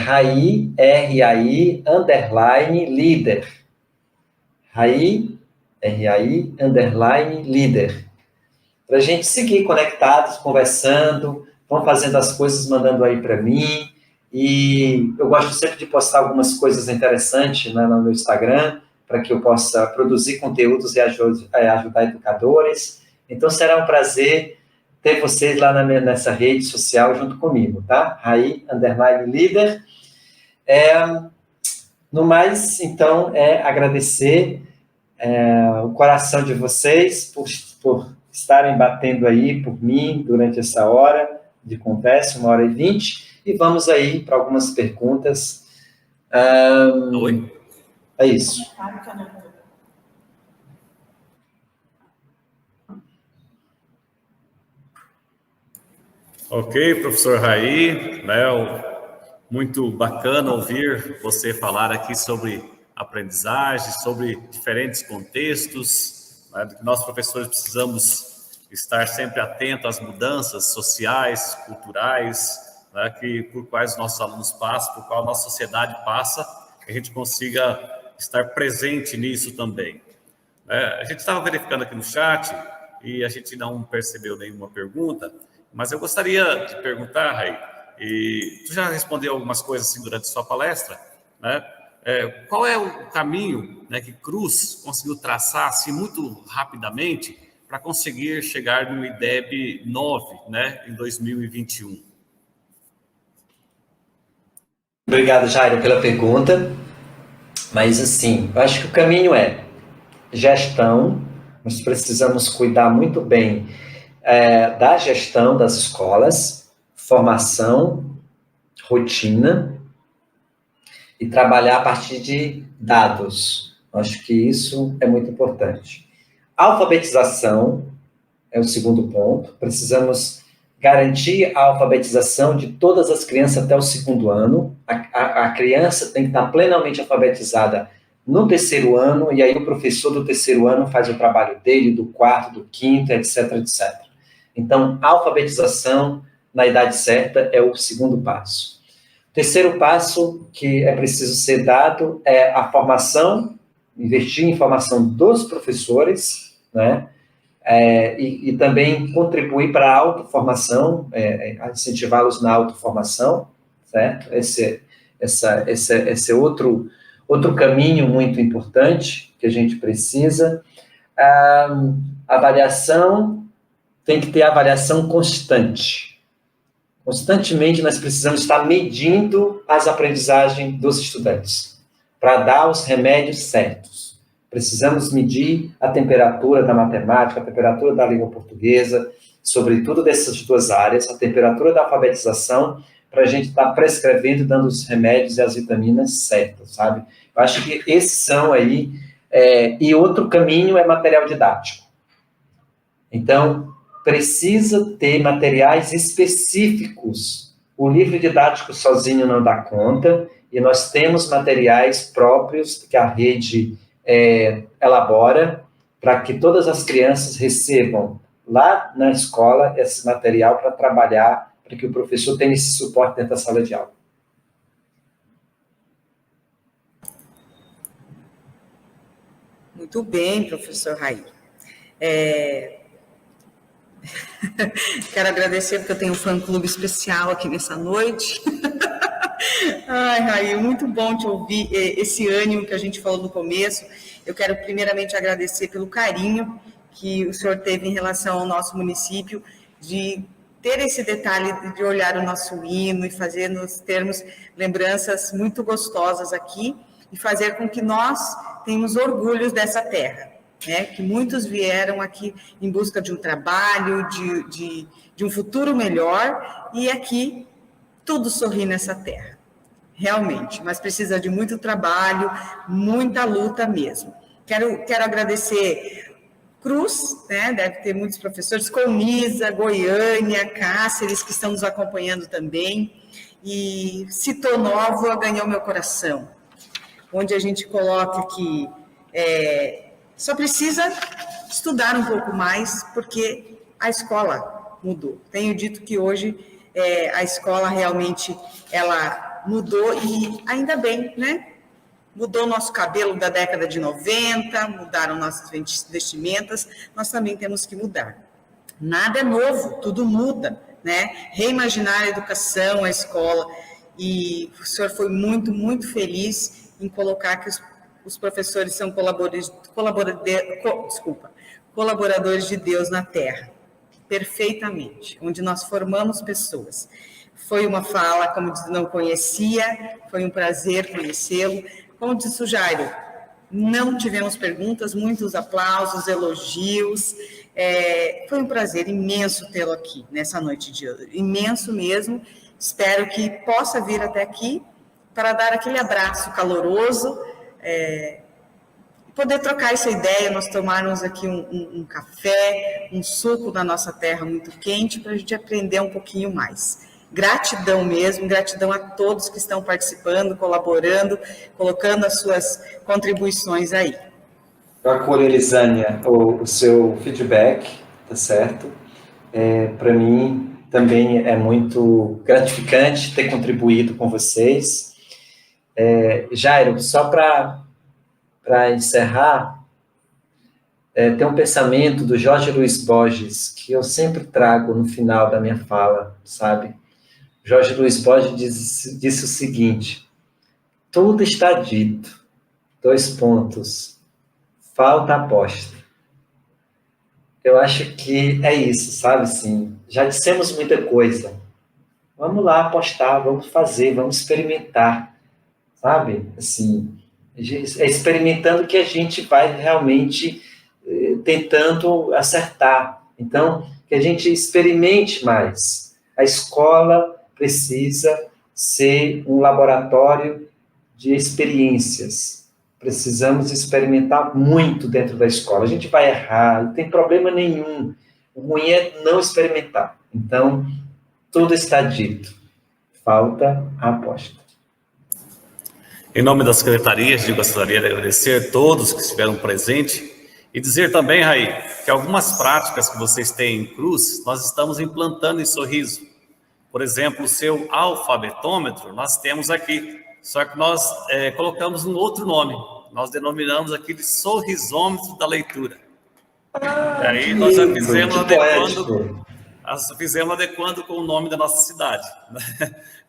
Speaker 3: Rai, R-A-I, _ líder. Rai, R-A-I, _ líder. Para a gente seguir conectados, conversando, vão fazendo as coisas, mandando aí para mim. E eu gosto sempre de postar algumas coisas interessantes, né, no meu Instagram, para que eu possa produzir conteúdos e ajudar educadores. Então, será um prazer ter vocês lá nessa rede social junto comigo, tá? Rai, _ líder. No mais, então, agradecer o coração de vocês por estarem batendo aí por mim durante essa hora de conversa, 1h20, e vamos aí para algumas perguntas.
Speaker 1: Oi?
Speaker 3: É isso.
Speaker 1: Ok, professor Rai, né, muito bacana ouvir você falar aqui sobre aprendizagem, sobre diferentes contextos, né, que nós professores precisamos estar sempre atentos às mudanças sociais, culturais, né, por quais nossos alunos passam, por qual a nossa sociedade passa, que a gente consiga estar presente nisso também. A gente estava verificando aqui no chat e a gente não percebeu nenhuma pergunta, mas eu gostaria de perguntar, Rai, e tu já respondeu algumas coisas assim durante a sua palestra, né? Qual é o caminho, né, que Cruz conseguiu traçar assim, muito rapidamente para conseguir chegar no IDEB 9, né, em 2021?
Speaker 3: Obrigado, Jairo, pela pergunta. Mas, assim, eu acho que o caminho é gestão. Nós precisamos cuidar muito bem da gestão das escolas, formação, rotina, e trabalhar a partir de dados. Acho que isso é muito importante. Alfabetização é o segundo ponto. Precisamos garantir a alfabetização de todas as crianças até o 2º ano. A criança tem que estar plenamente alfabetizada no 3º ano, e aí o professor do 3º ano faz o trabalho dele, do 4º, do 5º, etc, etc. Então, a alfabetização na idade certa é o segundo passo. O 3º passo que é preciso ser dado é a formação, investir em formação dos professores, né? E também contribuir para a autoformação, incentivá-los na autoformação, certo? Esse é outro caminho muito importante que a gente precisa. Avaliação, tem que ter avaliação constante. Constantemente nós precisamos estar medindo as aprendizagens dos estudantes, para dar os remédios certos. Precisamos medir a temperatura da matemática, a temperatura da língua portuguesa, sobretudo dessas duas áreas, a temperatura da alfabetização, para a gente estar prescrevendo, dando os remédios e as vitaminas certas, sabe? Eu acho que esses são aí, e outro caminho é material didático. Então, precisa ter materiais específicos. O livro didático sozinho não dá conta, e nós temos materiais próprios que a rede elabora para que todas as crianças recebam lá na escola esse material para trabalhar, para que o professor tenha esse suporte dentro da sala de aula.
Speaker 2: Muito bem, professor Rai. Quero agradecer porque eu tenho um fã-clube especial aqui nessa noite. Ai, Rai, muito bom te ouvir, esse ânimo que a gente falou no começo. Eu quero primeiramente agradecer pelo carinho que o senhor teve em relação ao nosso município, de ter esse detalhe de olhar o nosso hino e fazer nos termos lembranças muito gostosas aqui e fazer com que nós tenhamos orgulho dessa terra, né? Que muitos vieram aqui em busca de um trabalho, de um futuro melhor, e aqui tudo sorri nessa terra, realmente, mas precisa de muito trabalho, muita luta mesmo. Quero agradecer Cruz, né? Deve ter muitos professores, Colniza, Goiânia, Cáceres, que estão nos acompanhando também, e Citou Nova ganhou meu coração, onde a gente coloca que só precisa estudar um pouco mais, porque a escola mudou. Tenho dito que hoje a escola realmente ela mudou, e ainda bem, né? Mudou o nosso cabelo da década de 90, mudaram nossas vestimentas, nós também temos que mudar. Nada é novo, tudo muda, né? Reimaginar a educação, a escola, e o senhor foi muito, muito feliz em colocar que os professores são colaboradores de Deus na Terra, perfeitamente, onde nós formamos pessoas. Foi uma fala, como disse, não conhecia, foi um prazer conhecê-lo. Como disse o Jairo, não tivemos perguntas, muitos aplausos, elogios. Foi um prazer imenso tê-lo aqui nessa noite de hoje, imenso mesmo. Espero que possa vir até aqui para dar aquele abraço caloroso, poder trocar essa ideia, nós tomarmos aqui um café, um suco da nossa terra muito quente, para a gente aprender um pouquinho mais. Gratidão mesmo, gratidão a todos que estão participando, colaborando, colocando as suas contribuições aí.
Speaker 3: Eu acolho, Elisânia, o seu feedback, tá certo? Para mim também é muito gratificante ter contribuído com vocês. Jairo, só para encerrar, tem um pensamento do Jorge Luiz Borges que eu sempre trago no final da minha fala, sabe? Jorge Luiz Borges disse o seguinte: tudo está dito, falta aposta. Eu acho que é isso, sabe, assim, já dissemos muita coisa, vamos lá apostar, vamos fazer, vamos experimentar, sabe, assim, é experimentando que a gente vai realmente tentando acertar. Então, que a gente experimente mais. A escola precisa ser um laboratório de experiências. Precisamos experimentar muito dentro da escola. A gente vai errar, não tem problema nenhum. O ruim é não experimentar. Então, tudo está dito. Falta a aposta.
Speaker 1: Em nome das secretarias, gostaria de agradecer a todos que estiveram presentes e dizer também, Raí, que algumas práticas que vocês têm em Cruz, nós estamos implantando em Sorriso. Por exemplo, o seu alfabetômetro, nós temos aqui, só que nós colocamos um outro nome, nós denominamos aqui de sorrisômetro da leitura. E aí nós já fizemos adequando com o nome da nossa cidade.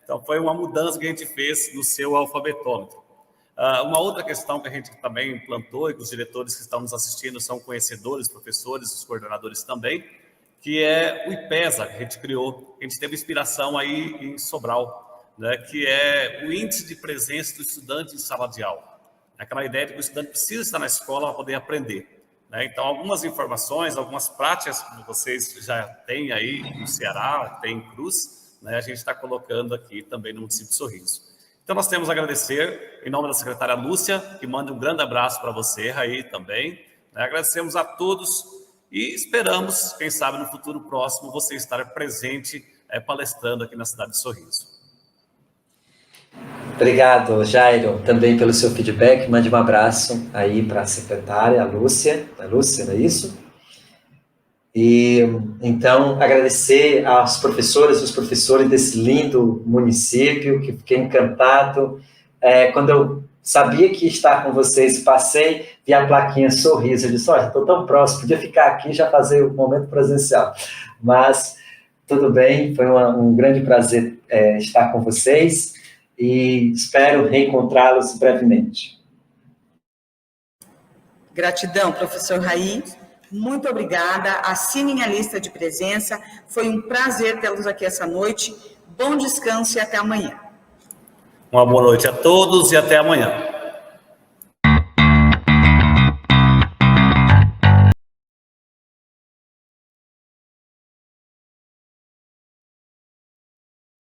Speaker 1: Então foi uma mudança que a gente fez no seu alfabetômetro. Uma outra questão que a gente também implantou, e que os diretores que estão nos assistindo são conhecedores, professores, os coordenadores também, que é o IPESA, que a gente criou. A gente teve inspiração aí em Sobral, né, que é o índice de presença do estudante em sala de aula. Aquela ideia de que o estudante precisa estar na escola para poder aprender, né? Então, algumas informações, algumas práticas que vocês já têm aí no Ceará, tem em Cruz, né, a gente está colocando aqui também no município de Sorriso. Então, nós temos a agradecer, em nome da secretária Lúcia, que manda um grande abraço para você, Raí, também. Né? Agradecemos a todos e esperamos, quem sabe, no futuro próximo, você estar presente, palestrando aqui na cidade de Sorriso.
Speaker 3: Obrigado, Jairo, também pelo seu feedback. Mande um abraço aí para a secretária, a Lúcia. A Lúcia, não é isso? E, então, agradecer aos professores, os professores desse lindo município, que fiquei encantado. Quando eu sabia que ia estar com vocês, passei, vi a plaquinha Sorriso, eu disse, olha, estou tão próximo, podia ficar aqui e já fazer o momento presencial. Mas, tudo bem, foi um grande prazer estar com vocês e espero reencontrá-los brevemente.
Speaker 2: Gratidão, professor Raí. Muito obrigada. Assinem a lista de presença. Foi um prazer tê-los aqui essa noite. Bom descanso e até amanhã.
Speaker 1: Uma boa noite a todos e até amanhã.